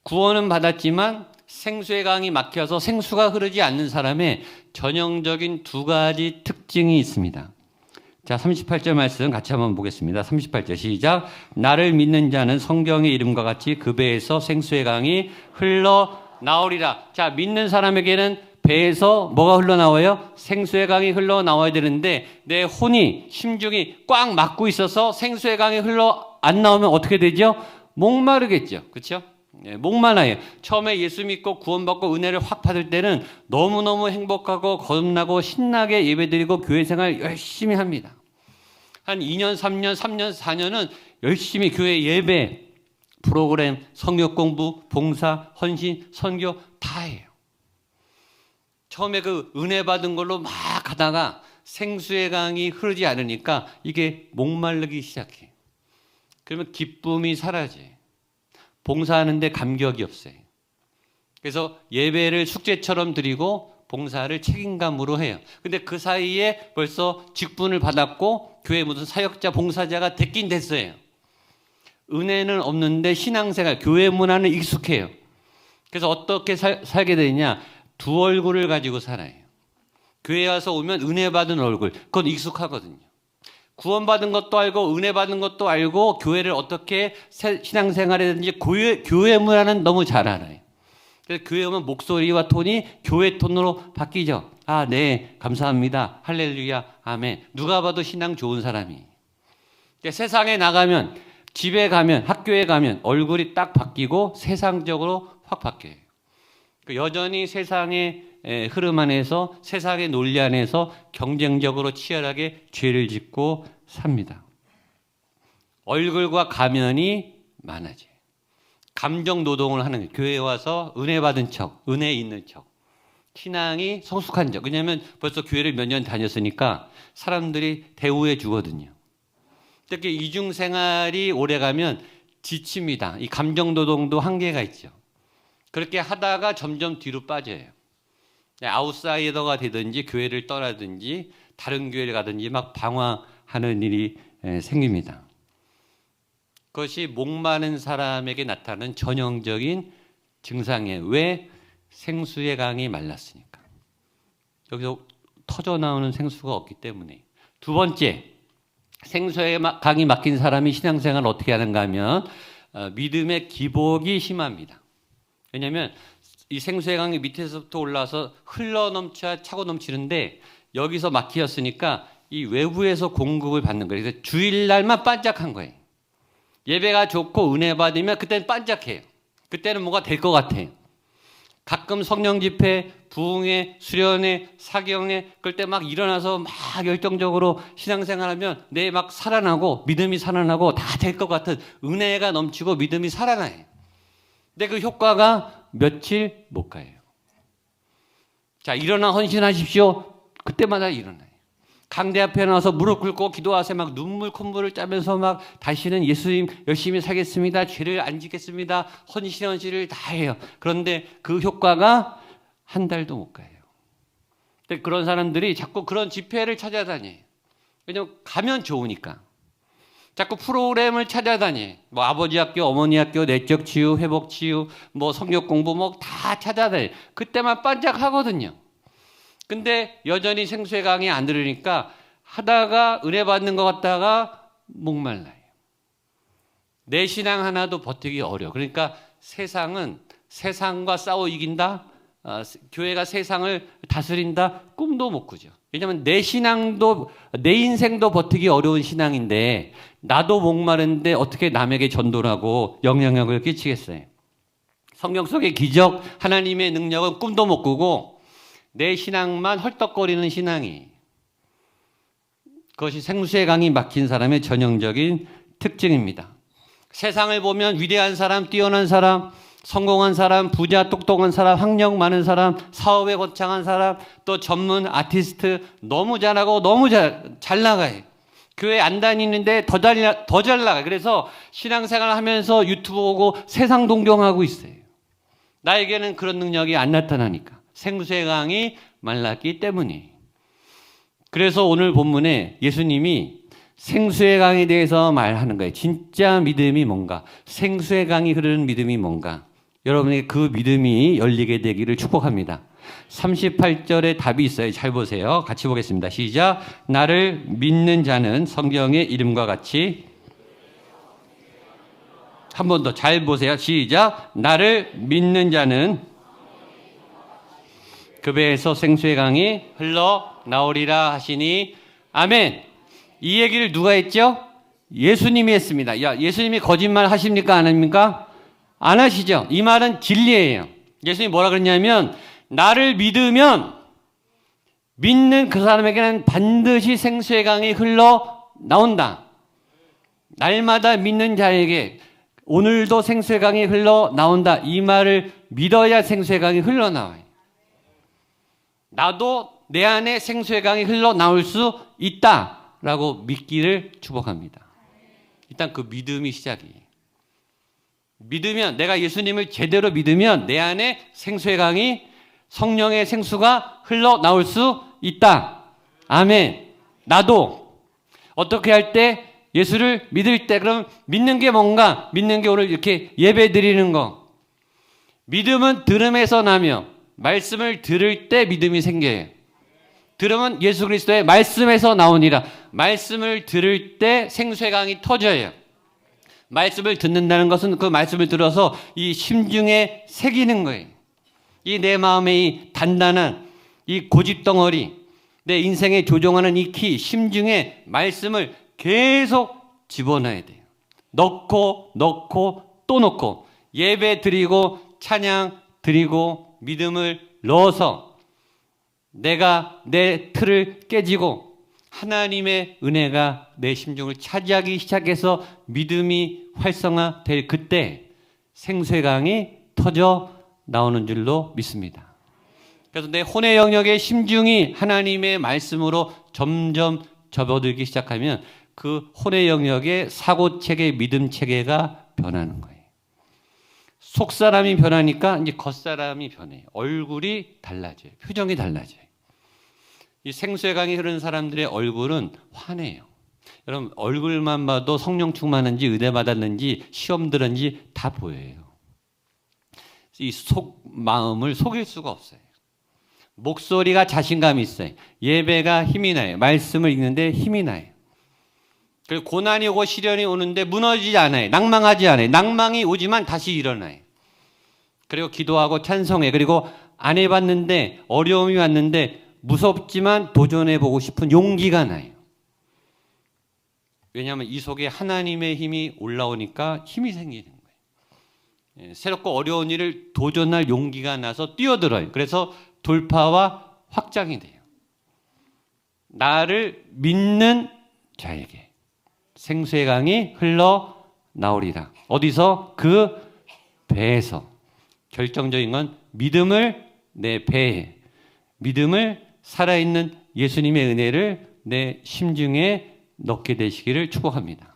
구원은 받았지만 생수의 강이 막혀서 생수가 흐르지 않는 사람의 전형적인 두 가지 특징이 있습니다. 자, 38절 말씀 같이 한번 보겠습니다. 38절 시작. 나를 믿는 자는 성경의 이름과 같이 그 배에서 생수의 강이 흘러나오리라. 자, 믿는 사람에게는 배에서 뭐가 흘러나와요? 생수의 강이 흘러나와야 되는데 내 혼이 심중이 꽉 막고 있어서 생수의 강이 흘러 안 나오면 어떻게 되죠? 목마르겠죠. 그렇죠? 네, 목말라요. 처음에 예수 믿고 구원받고 은혜를 확 받을 때는 너무너무 행복하고 거듭나고 신나게 예배드리고 교회 생활 열심히 합니다. 한 2년, 3년, 4년은 열심히 교회 예배, 프로그램, 성역 공부, 봉사, 헌신, 선교 다 해요. 처음에 그 은혜 받은 걸로 막 가다가 생수의 강이 흐르지 않으니까 이게 목마르기 시작해. 그러면 기쁨이 사라져요. 봉사하는데 감격이 없어요. 그래서 예배를 숙제처럼 드리고 봉사를 책임감으로 해요. 근데 그 사이에 벌써 직분을 받았고 교회 무슨 사역자, 봉사자가 됐긴 됐어요. 은혜는 없는데 신앙생활, 교회 문화는 익숙해요. 그래서 어떻게 살게 되냐? 두 얼굴을 가지고 살아요. 교회 와서 오면 은혜 받은 얼굴, 그건 익숙하거든요. 구원받은 것도 알고 은혜 받은 것도 알고 교회를 어떻게 신앙생활 해야 되는지 교회 문화는 너무 잘 알아요. 그래서 교회 오면 목소리와 톤이 교회 톤으로 바뀌죠. 아, 네, 감사합니다. 할렐루야, 아멘. 누가 봐도 신앙 좋은 사람이. 세상에 나가면, 집에 가면, 학교에 가면 얼굴이 딱 바뀌고 세상적으로 확 바뀌어요. 여전히 세상의 흐름 안에서 세상의 논리 안에서 경쟁적으로 치열하게 죄를 짓고 삽니다. 얼굴과 가면이 많아져요. 감정 노동을 하는 거예요. 교회에 와서 은혜 받은 척, 은혜 있는 척, 신앙이 성숙한 척. 왜냐하면 벌써 교회를 몇 년 다녔으니까 사람들이 대우해 주거든요. 특히 이중생활이 오래가면 지칩니다. 이 감정 노동도 한계가 있죠. 그렇게 하다가 점점 뒤로 빠져요. 아웃사이더가 되든지 교회를 떠나든지 다른 교회를 가든지 막 방황하는 일이 생깁니다. 그것이 목마른 사람에게 나타나는 전형적인 증상이에요. 왜? 생수의 강이 말랐으니까. 여기서 터져나오는 생수가 없기 때문에. 두 번째, 생수의 강이 막힌 사람이 신앙생활을 어떻게 하는가 하면 믿음의 기복이 심합니다. 왜냐하면 이 생수의 강이 밑에서부터 올라와서 흘러넘쳐야 차고 넘치는데 여기서 막히었으니까 이 외부에서 공급을 받는 거예요. 그래서 주일날만 반짝한 거예요. 예배가 좋고 은혜 받으면 그때는 반짝해요. 그때는 뭐가 될 것 같아요. 가끔 성령 집회, 부흥회, 수련회, 사경회 그럴 때 막 일어나서 막 열정적으로 신앙생활하면 내 막 살아나고 믿음이 살아나고 다 될 것 같은 은혜가 넘치고 믿음이 살아나요. 근데 그 효과가 며칠 못 가요. 자, 일어나 헌신하십시오. 그때마다 일어나요. 강대 앞에 나와서 무릎 꿇고 기도하세요. 막 눈물 콧물을 짜면서 막 다시는 예수님 열심히 살겠습니다. 죄를 안 짓겠습니다. 헌신을 다 해요. 그런데 그 효과가 한 달도 못 가요. 근데 그런 사람들이 자꾸 그런 집회를 찾아다녀요. 왜냐면 가면 좋으니까. 자꾸 프로그램을 찾아다녀. 뭐 아버지 학교, 어머니 학교, 내적 치유, 회복 치유, 뭐 성역 공부 뭐 다 찾아다녀. 그때만 반짝하거든요. 근데 여전히 생수의 강이 안 들으니까 하다가 은혜 받는 것 같다가 목말라요. 내 신앙 하나도 버티기 어려워. 그러니까 세상은 세상과 싸워 이긴다? 교회가 세상을 다스린다 꿈도 못 꾸죠. 왜냐하면 내 신앙도 내 인생도 버티기 어려운 신앙인데 나도 목마른데 어떻게 남에게 전도를 하고 영향력을 끼치겠어요. 성경 속의 기적 하나님의 능력은 꿈도 못 꾸고 내 신앙만 헐떡거리는 신앙이 그것이 생수의 강이 막힌 사람의 전형적인 특징입니다. 세상을 보면 위대한 사람, 뛰어난 사람, 성공한 사람, 부자, 똑똑한 사람, 학력 많은 사람, 사업에 거창한 사람, 또 전문 아티스트 너무 잘하고 너무 잘 나가요. 교회 안 다니는데 더 잘 나가요. 그래서 신앙생활을 하면서 유튜브 보고 세상 동경하고 있어요. 나에게는 그런 능력이 안 나타나니까. 생수의 강이 말랐기 때문이에요. 그래서 오늘 본문에 예수님이 생수의 강에 대해서 말하는 거예요. 진짜 믿음이 뭔가, 생수의 강이 흐르는 믿음이 뭔가, 여러분에게 그 믿음이 열리게 되기를 축복합니다. 38절에 답이 있어요. 잘 보세요. 같이 보겠습니다. 시작. 나를 믿는 자는 성경의 이름과 같이, 한 번 더 잘 보세요. 시작. 나를 믿는 자는 그 배에서 생수의 강이 흘러나오리라 하시니 아멘. 이 얘기를 누가 했죠? 예수님이 했습니다. 야, 예수님이 거짓말 하십니까? 안 합니까? 안 하시죠. 이 말은 진리예요. 예수님이 뭐라 그랬냐면 나를 믿으면 믿는 그 사람에게는 반드시 생수의 강이 흘러나온다. 날마다 믿는 자에게 오늘도 생수의 강이 흘러나온다. 이 말을 믿어야 생수의 강이 흘러나와요. 나도 내 안에 생수의 강이 흘러나올 수 있다라고 믿기를 축복합니다. 일단 그 믿음이 시작이에요. 믿으면, 내가 예수님을 제대로 믿으면 내 안에 생수의 강이, 성령의 생수가 흘러나올 수 있다. 아멘. 나도 어떻게 할 때, 예수를 믿을 때, 그럼 믿는 게 뭔가? 믿는 게 오늘 이렇게 예배 드리는 거. 믿음은 들음에서 나며 말씀을 들을 때 믿음이 생겨요. 들음은 예수 그리스도의 말씀에서 나오니라. 말씀을 들을 때 생수의 강이 터져요. 말씀을 듣는다는 것은 그 말씀을 들어서 이 심중에 새기는 거예요. 이 내 마음의 이 단단한 이 고집덩어리, 내 인생에 조종하는 이 키, 심중에 말씀을 계속 집어넣어야 돼요. 넣고 또 넣고, 예배 드리고 찬양 드리고 믿음을 넣어서 내가 내 틀을 깨지고 하나님의 은혜가 내 심중을 차지하기 시작해서 믿음이 활성화될 그때 생수의 강이 터져 나오는 줄로 믿습니다. 그래서 내 혼의 영역의 심중이 하나님의 말씀으로 점점 접어들기 시작하면 그 혼의 영역의 사고체계, 믿음체계가 변하는 거예요. 속사람이 변하니까 이제 겉사람이 변해요. 얼굴이 달라져요. 표정이 달라져요. 이 생수의 강이 흐르는 사람들의 얼굴은 환해요. 여러분, 얼굴만 봐도 성령 충만한지 은혜 받았는지 시험 들었는지 다 보여요. 이 마음을 속일 수가 없어요. 목소리가 자신감이 있어요. 예배가 힘이 나요. 말씀을 읽는데 힘이 나요. 그리고 고난이 오고 시련이 오는데 무너지지 않아요. 낭망하지 않아요. 낭망이 오지만 다시 일어나요. 그리고 기도하고 찬송해. 그리고 안 해봤는데 어려움이 왔는데 무섭지만 도전해보고 싶은 용기가 나요. 왜냐하면 이 속에 하나님의 힘이 올라오니까 힘이 생기는 거예요. 새롭고 어려운 일을 도전할 용기가 나서 뛰어들어요. 그래서 돌파와 확장이 돼요. 나를 믿는 자에게 생수의 강이 흘러나오리라. 어디서? 그 배에서. 결정적인 건 믿음을 내 배에, 믿음을 살아있는 예수님의 은혜를 내 심중에 넣게 되시기를 축복합니다.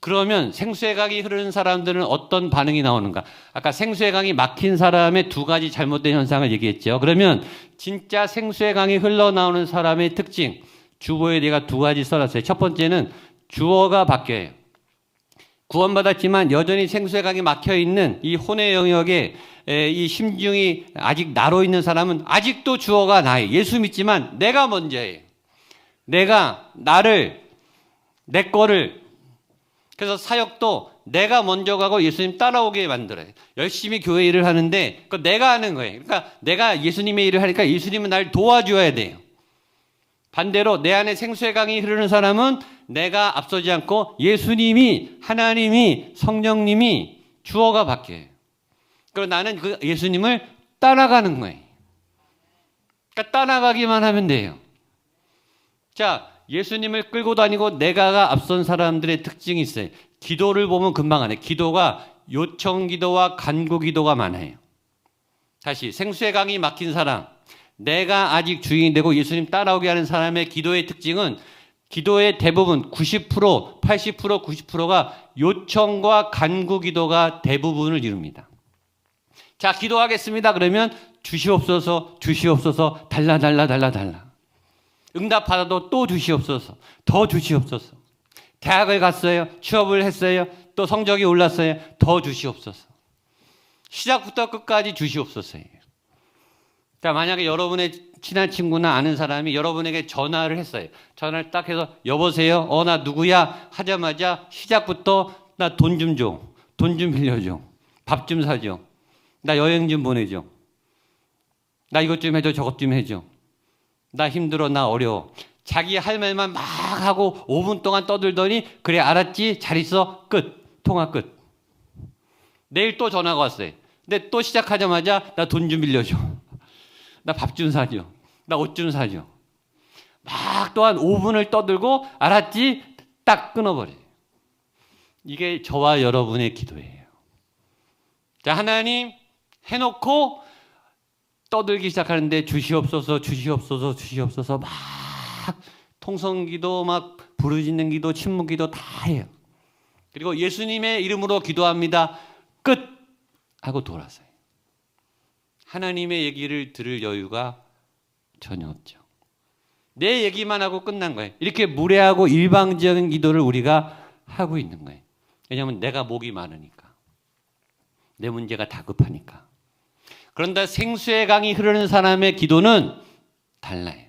그러면 생수의 강이 흐르는 사람들은 어떤 반응이 나오는가? 아까 생수의 강이 막힌 사람의 두 가지 잘못된 현상을 얘기했죠. 그러면 진짜 생수의 강이 흘러나오는 사람의 특징, 주보에 내가 두 가지 써놨어요. 첫 번째는 주어가 바뀌어요. 구원받았지만 여전히 생수의 강이 막혀있는 이 혼의 영역에 이 심중이 아직 나로 있는 사람은 아직도 주어가 나예요. 예수 믿지만 내가 먼저예요. 내가 나를, 내 거를. 그래서 사역도 내가 먼저 가고 예수님 따라오게 만들어요. 열심히 교회 일을 하는데 그거 내가 하는 거예요. 그러니까 내가 예수님의 일을 하니까 예수님은 날 도와줘야 돼요. 반대로 내 안에 생수의 강이 흐르는 사람은 내가 앞서지 않고 예수님이, 하나님이, 성령님이 주어가 바뀌어요. 그리고 나는 그 예수님을 따라가는 거예요. 그러니까 따라가기만 하면 돼요. 자, 예수님을 끌고 다니고 내가가 앞선 사람들의 특징이 있어요. 기도를 보면 금방 안 해요. 기도가 요청 기도와 간구 기도가 많아요. 다시 생수의 강이 막힌 사람, 내가 아직 주인이 되고 예수님 따라오게 하는 사람의 기도의 특징은 기도의 대부분 90%, 80%, 90%가 요청과 간구 기도가 대부분을 이룹니다. 자, 기도하겠습니다. 그러면 주시옵소서, 주시옵소서, 달라. 응답받아도 또 주시옵소서, 더 주시옵소서. 대학을 갔어요. 취업을 했어요. 또 성적이 올랐어요. 더 주시옵소서. 시작부터 끝까지 주시옵소서예요. 자, 만약에 여러분의 친한 친구나 아는 사람이 여러분에게 전화를 했어요. 전화를 딱 해서 여보세요? 나 누구야? 하자마자 시작부터 나 돈 좀 줘. 돈 좀 빌려줘. 밥 좀 사줘. 나 여행 좀 보내줘. 나 이것 좀 해줘. 저것 좀 해줘. 나 힘들어. 나 어려워. 자기 할 말만 막 하고 5분 동안 떠들더니 그래 알았지? 잘 있어. 끝. 통화 끝. 내일 또 전화가 왔어요. 근데 또 시작하자마자 나 돈 좀 빌려줘. 나 밥 좀 사줘. 나 옷 좀 사줘. 막 또한 5분을 떠들고 알았지? 딱 끊어버려요. 이게 저와 여러분의 기도예요. 자, 하나님 해놓고 떠들기 시작하는데 주시옵소서, 주시옵소서, 주시옵소서 막 통성기도 막 부르짖는 기도, 침묵기도 다 해요. 그리고 예수님의 이름으로 기도합니다. 끝! 하고 돌아서요. 하나님의 얘기를 들을 여유가 전혀 없죠. 내 얘기만 하고 끝난 거예요. 이렇게 무례하고 일방적인 기도를 우리가 하고 있는 거예요. 왜냐하면 내가 목이 많으니까. 내 문제가 다급하니까. 그런데 생수의 강이 흐르는 사람의 기도는 달라요.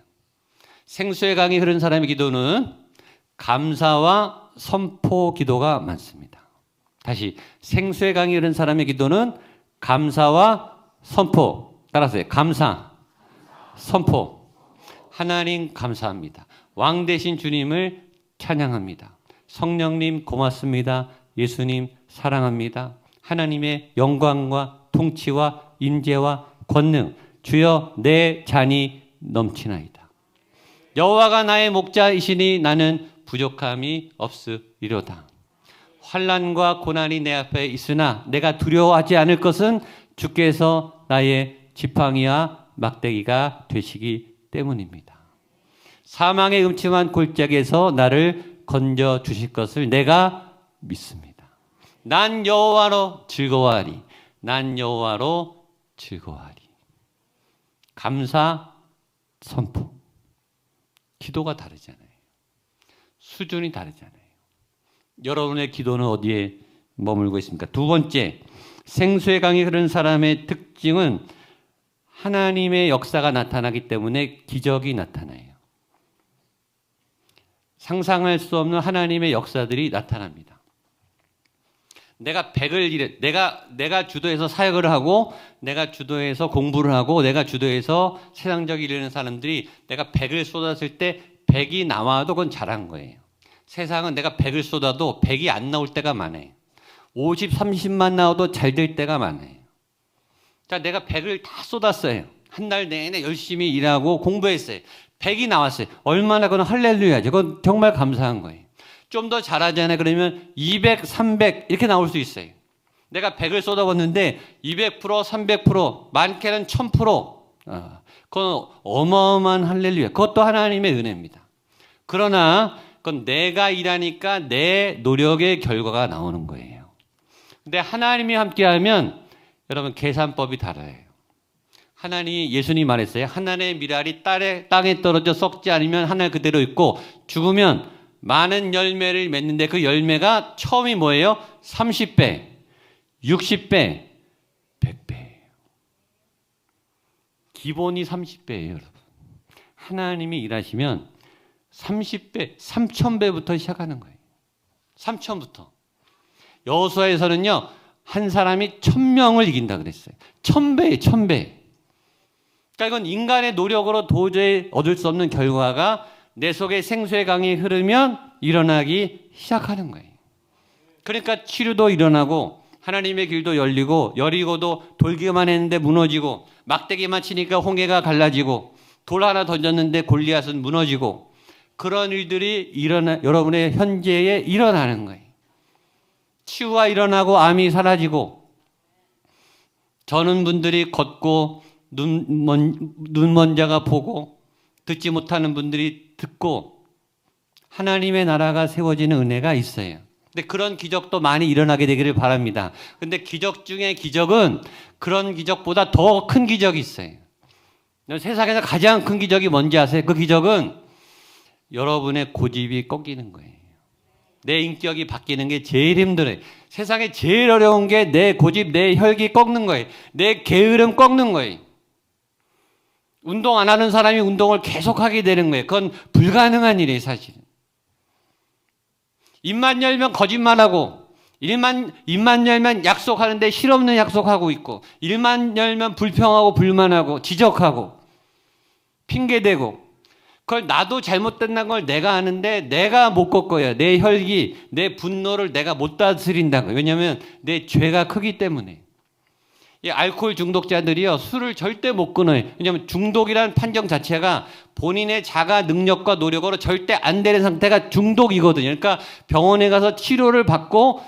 생수의 강이 흐르는 사람의 기도는 감사와 선포 기도가 많습니다. 다시 생수의 강이 흐르는 사람의 기도는 감사와 선포. 따라서요. 감사, 선포. 하나님 감사합니다. 왕 되신 주님을 찬양합니다. 성령님 고맙습니다. 예수님 사랑합니다. 하나님의 영광과 통치와 임재와 권능 주여 내 잔이 넘치나이다. 여호와가 나의 목자이시니 나는 부족함이 없으리로다. 환난과 고난이 내 앞에 있으나 내가 두려워하지 않을 것은 주께서 나의 지팡이와 막대기가 되시기 때문입니다. 사망의 음침한 골짜기에서 나를 건져 주실 것을 내가 믿습니다. 난 여호와로 즐거워하리. 난 여호와로 즐거워하리. 감사, 선포. 기도가 다르잖아요. 수준이 다르잖아요. 여러분의 기도는 어디에 머물고 있습니까? 두 번째, 생수의 강이 흐르는 사람의 특징은 하나님의 역사가 나타나기 때문에 기적이 나타나요. 상상할 수 없는 하나님의 역사들이 나타납니다. 내가 주도해서 사역을 하고, 내가 주도해서 공부를 하고, 내가 주도해서 세상적 일을 하는 사람들이 내가 100을 쏟았을 때 100이 나와도 그건 잘한 거예요. 세상은 내가 100을 쏟아도 100이 안 나올 때가 많아요. 50, 30만 나와도 잘 될 때가 많아요. 자, 내가 100을 다 쏟았어요. 한 달 내내 열심히 일하고 공부했어요. 100이 나왔어요. 얼마나 그건 할렐루야죠. 그건 정말 감사한 거예요. 좀 더 잘하잖아요. 그러면 200, 300 이렇게 나올 수 있어요. 내가 100을 쏟아붓는데 200%, 300%, 많게는 1000%. 그건 어마어마한 할렐루야. 그것도 하나님의 은혜입니다. 그러나 그건 내가 일하니까 내 노력의 결과가 나오는 거예요. 근데 하나님이 함께하면 여러분 계산법이 달라요. 예수님이 말했어요. 하나님의 미랄이 땅에 떨어져 썩지 않으면 하늘 그대로 있고 죽으면 많은 열매를 맺는데 그 열매가 처음이 뭐예요? 30배, 60배, 100배예요. 기본이 30배예요, 여러분. 하나님이 일하시면 30배, 3000배부터 시작하는 거예요. 3000부터. 여호수아에서는요, 한 사람이 1000명을 이긴다 그랬어요. 1000배에 1000배. 그러니까 이건 인간의 노력으로 도저히 얻을 수 없는 결과가 내 속에 생수의 강이 흐르면 일어나기 시작하는 거예요. 그러니까 치료도 일어나고 하나님의 길도 열리고 여리고도 돌기만 했는데 무너지고 막대기만 치니까 홍해가 갈라지고 돌 하나 던졌는데 골리앗은 무너지고 그런 일들이 여러분의 현재에 일어나는 거예요. 치유가 일어나고 암이 사라지고 저는 분들이 걷고 눈먼 자가 보고 듣지 못하는 분들이 듣고 하나님의 나라가 세워지는 은혜가 있어요. 근데 그런 기적도 많이 일어나게 되기를 바랍니다. 근데 기적 중에 기적은 그런 기적보다 더 큰 기적이 있어요. 세상에서 가장 큰 기적이 뭔지 아세요? 그 기적은 여러분의 고집이 꺾이는 거예요. 내 인격이 바뀌는 게 제일 힘들어요. 세상에 제일 어려운 게 내 고집, 내 혈기 꺾는 거예요. 내 게으름 꺾는 거예요. 운동 안 하는 사람이 운동을 계속하게 되는 거예요. 그건 불가능한 일이에요, 사실은. 입만 열면 거짓말하고 입만 열면 약속하는데 실없는 약속하고 있고 입만 열면 불평하고 불만하고 지적하고 핑계대고 그걸 나도 잘못된다는 걸 내가 아는데 내가 못 꺾어요. 내 혈기, 내 분노를 내가 못 다스린다는 거예요. 왜냐하면 내 죄가 크기 때문에. 이 알코올 중독자들이요, 술을 절대 못 끊어요. 왜냐하면 중독이라는 판정 자체가 본인의 자가 능력과 노력으로 절대 안 되는 상태가 중독이거든요. 그러니까 병원에 가서 치료를 받고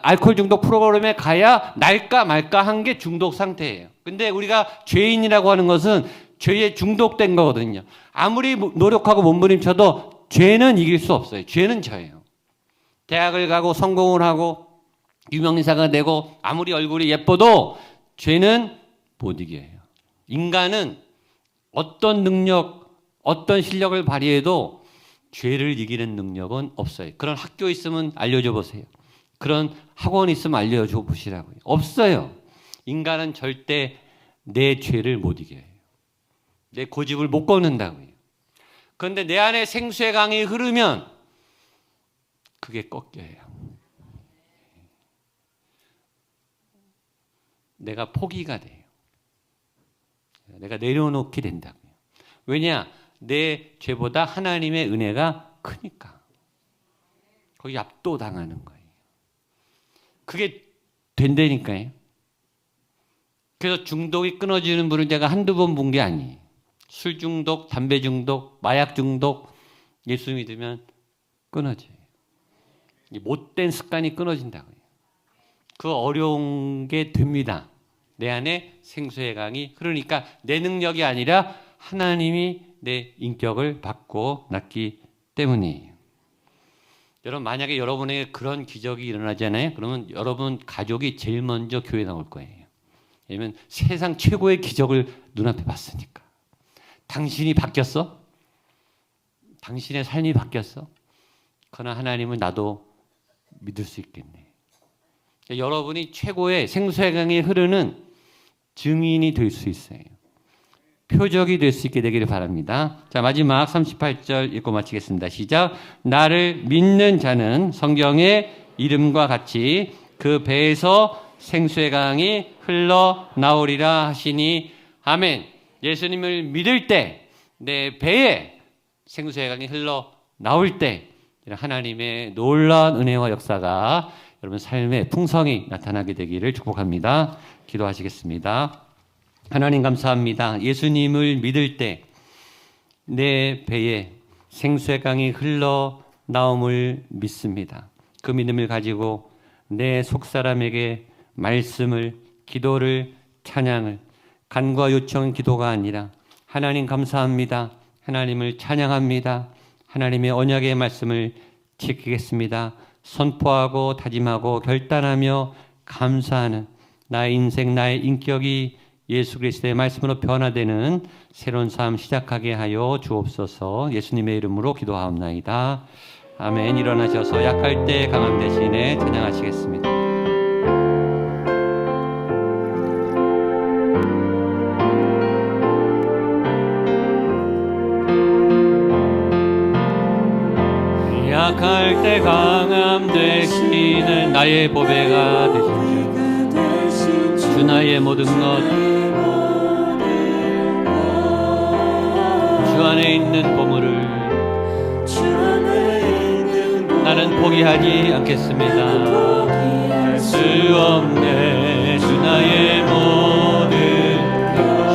알코올 중독 프로그램에 가야 날까 말까 한 게 중독 상태예요. 근데 우리가 죄인이라고 하는 것은 죄에 중독된 거거든요. 아무리 노력하고 몸부림쳐도 죄는 이길 수 없어요. 죄는 져요. 대학을 가고 성공을 하고 유명인사가 되고 아무리 얼굴이 예뻐도 죄는 못 이겨요. 인간은 어떤 능력, 어떤 실력을 발휘해도 죄를 이기는 능력은 없어요. 그런 학교 있으면 알려줘 보세요. 그런 학원 있으면 알려줘 보시라고요. 없어요. 인간은 절대 내 죄를 못 이겨요. 내 고집을 못 꺾는다고요. 그런데 내 안에 생수의 강이 흐르면 그게 꺾여요. 내가 포기가 돼요. 내가 내려놓게 된다고요. 왜냐? 내 죄보다 하나님의 은혜가 크니까. 거기 압도당하는 거예요. 그게 된다니까요. 그래서 중독이 끊어지는 분을 제가 한두 번 본 게 아니에요. 술 중독, 담배 중독, 마약 중독, 예수 믿으면 끊어져요. 못된 습관이 끊어진다고요. 그 어려운 게 됩니다. 내 안에 생수의 강이 흐르니까 내 능력이 아니라 하나님이 내 인격을 바꿔 놨기 때문이에요. 여러분, 만약에 여러분에게 그런 기적이 일어나잖아요. 그러면 여러분 가족이 제일 먼저 교회 나올 거예요. 왜냐하면 세상 최고의 기적을 눈앞에 봤으니까. 당신이 바뀌었어? 당신의 삶이 바뀌었어? 그러나 하나님은 나도 믿을 수 있겠네. 여러분이 최고의 생수의 강이 흐르는 증인이 될 수 있어요. 표적이 될 수 있게 되기를 바랍니다. 자, 마지막 38절 읽고 마치겠습니다. 시작. 나를 믿는 자는 성경의 이름과 같이 그 배에서 생수의 강이 흘러나오리라 하시니 아멘. 예수님을 믿을 때 내 배에 생수의 강이 흘러나올 때 하나님의 놀라운 은혜와 역사가 여러분 삶의 풍성이 나타나게 되기를 축복합니다. 기도하시겠습니다. 하나님 감사합니다. 예수님을 믿을 때 내 배에 생수의 강이 흘러나옴을 믿습니다. 그 믿음을 가지고 내 속사람에게 말씀을, 기도를, 찬양을, 간과 요청 기도가 아니라 하나님 감사합니다. 하나님을 찬양합니다. 하나님의 언약의 말씀을 지키겠습니다. 선포하고 다짐하고 결단하며 감사하는 나의 인생, 나의 인격이 예수 그리스도의 말씀으로 변화되는 새로운 삶 시작하게 하여 주옵소서. 예수님의 이름으로 기도하옵나이다. 아멘. 일어나셔서 약할 때 강함 대신에 찬양하시겠습니다. 약할 때 강함 되시는 나의 보배가 되신 주 나의 모든 것 주 안에 있는 보물을 나는 포기하지 않겠습니다. 수 없네 주 나의 모든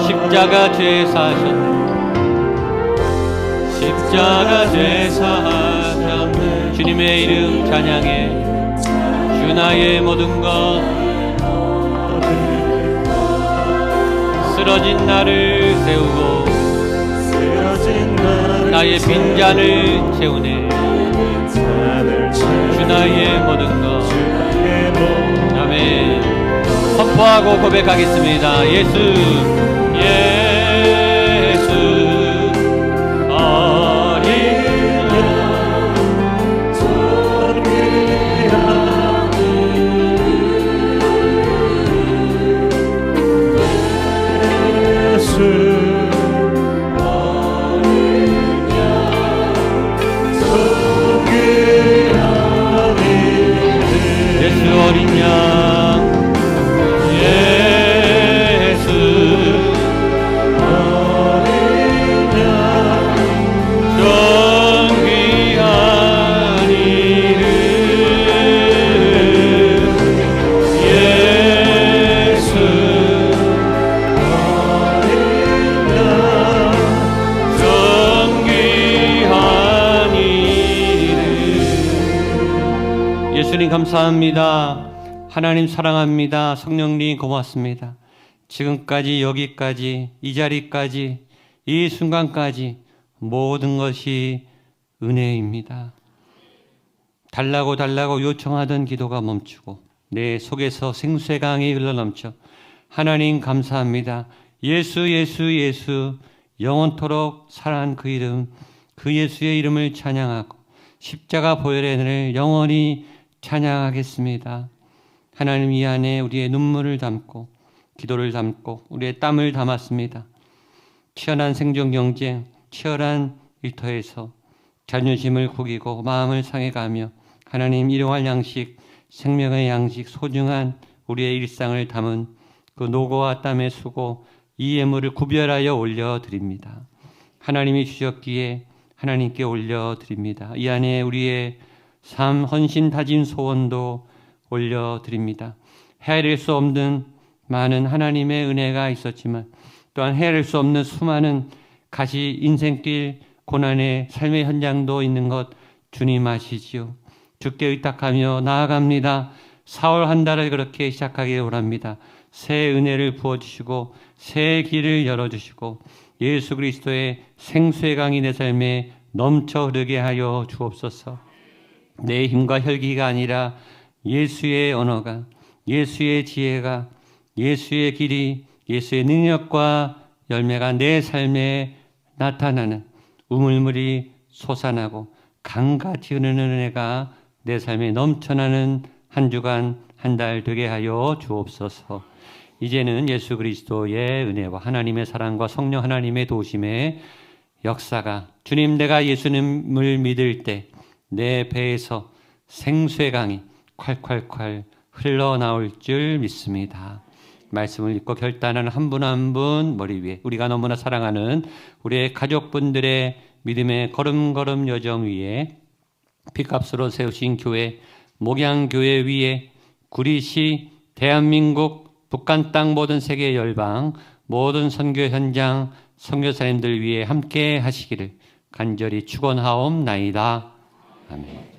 십자가 죄 사셨네 십자가 죄 사셨네 주님의 이름 찬양해 주 나의 모든 것 쓰러진 나를 세우고 나의 빈잔을 채우네 주 나의 모든 것 아멘. 선포하고 고백하겠습니다. 예수 예수 어린 양 예수 어린 양 예수 어린 양 존귀한 이름 예수 어린 양 존귀한 이름 예수님 감사합니다. 하나님 사랑합니다. 성령님 고맙습니다. 지금까지 여기까지 이 자리까지 이 순간까지 모든 것이 은혜입니다. 달라고 요청하던 기도가 멈추고 내 속에서 생수의 강이 흘러넘쳐 하나님 감사합니다. 예수 예수 예수 영원토록 살아난 그 이름 그 예수의 이름을 찬양하고 십자가 보혈의 은혜를 영원히 찬양하겠습니다. 하나님 이 안에 우리의 눈물을 담고 기도를 담고 우리의 땀을 담았습니다. 치열한 생존 경쟁, 치열한 일터에서 자존심을 구기고 마음을 상해가며 하나님 일용할 양식, 생명의 양식, 소중한 우리의 일상을 담은 그 노고와 땀의 수고, 이 예물을 구별하여 올려드립니다. 하나님이 주셨기에 하나님께 올려드립니다. 이 안에 우리의 삶, 헌신, 다진 소원도 올려드립니다. 헤아릴 수 없는 많은 하나님의 은혜가 있었지만 또한 헤아릴 수 없는 수많은 가시 인생길 고난의 삶의 현장도 있는 것 주님 아시지요. 주께 의탁하며 나아갑니다. 4월 한 달을 그렇게 시작하기를 원합니다. 새 은혜를 부어주시고 새 길을 열어주시고 예수 그리스도의 생수의 강이 내 삶에 넘쳐 흐르게 하여 주옵소서. 내 힘과 혈기가 아니라 예수의 언어가, 예수의 지혜가, 예수의 길이, 예수의 능력과 열매가 내 삶에 나타나는 우물물이 솟아나고 강같이 흐르는 은혜가 내 삶에 넘쳐나는 한 주간 한 달 되게 하여 주옵소서. 이제는 예수 그리스도의 은혜와 하나님의 사랑과 성령 하나님의 도심의 역사가 주님 내가 예수님을 믿을 때 내 배에서 생수의 강이 콸콸콸 흘러나올 줄 믿습니다. 말씀을 읽고 결단하는 한 분 한 분 머리 위에 우리가 너무나 사랑하는 우리의 가족분들의 믿음의 걸음걸음 여정 위에 피값으로 세우신 교회 목양교회 위에 구리시 대한민국 북한 땅 모든 세계 열방 모든 선교 현장 선교사님들 위해 함께 하시기를 간절히 축원하옵나이다. 아멘.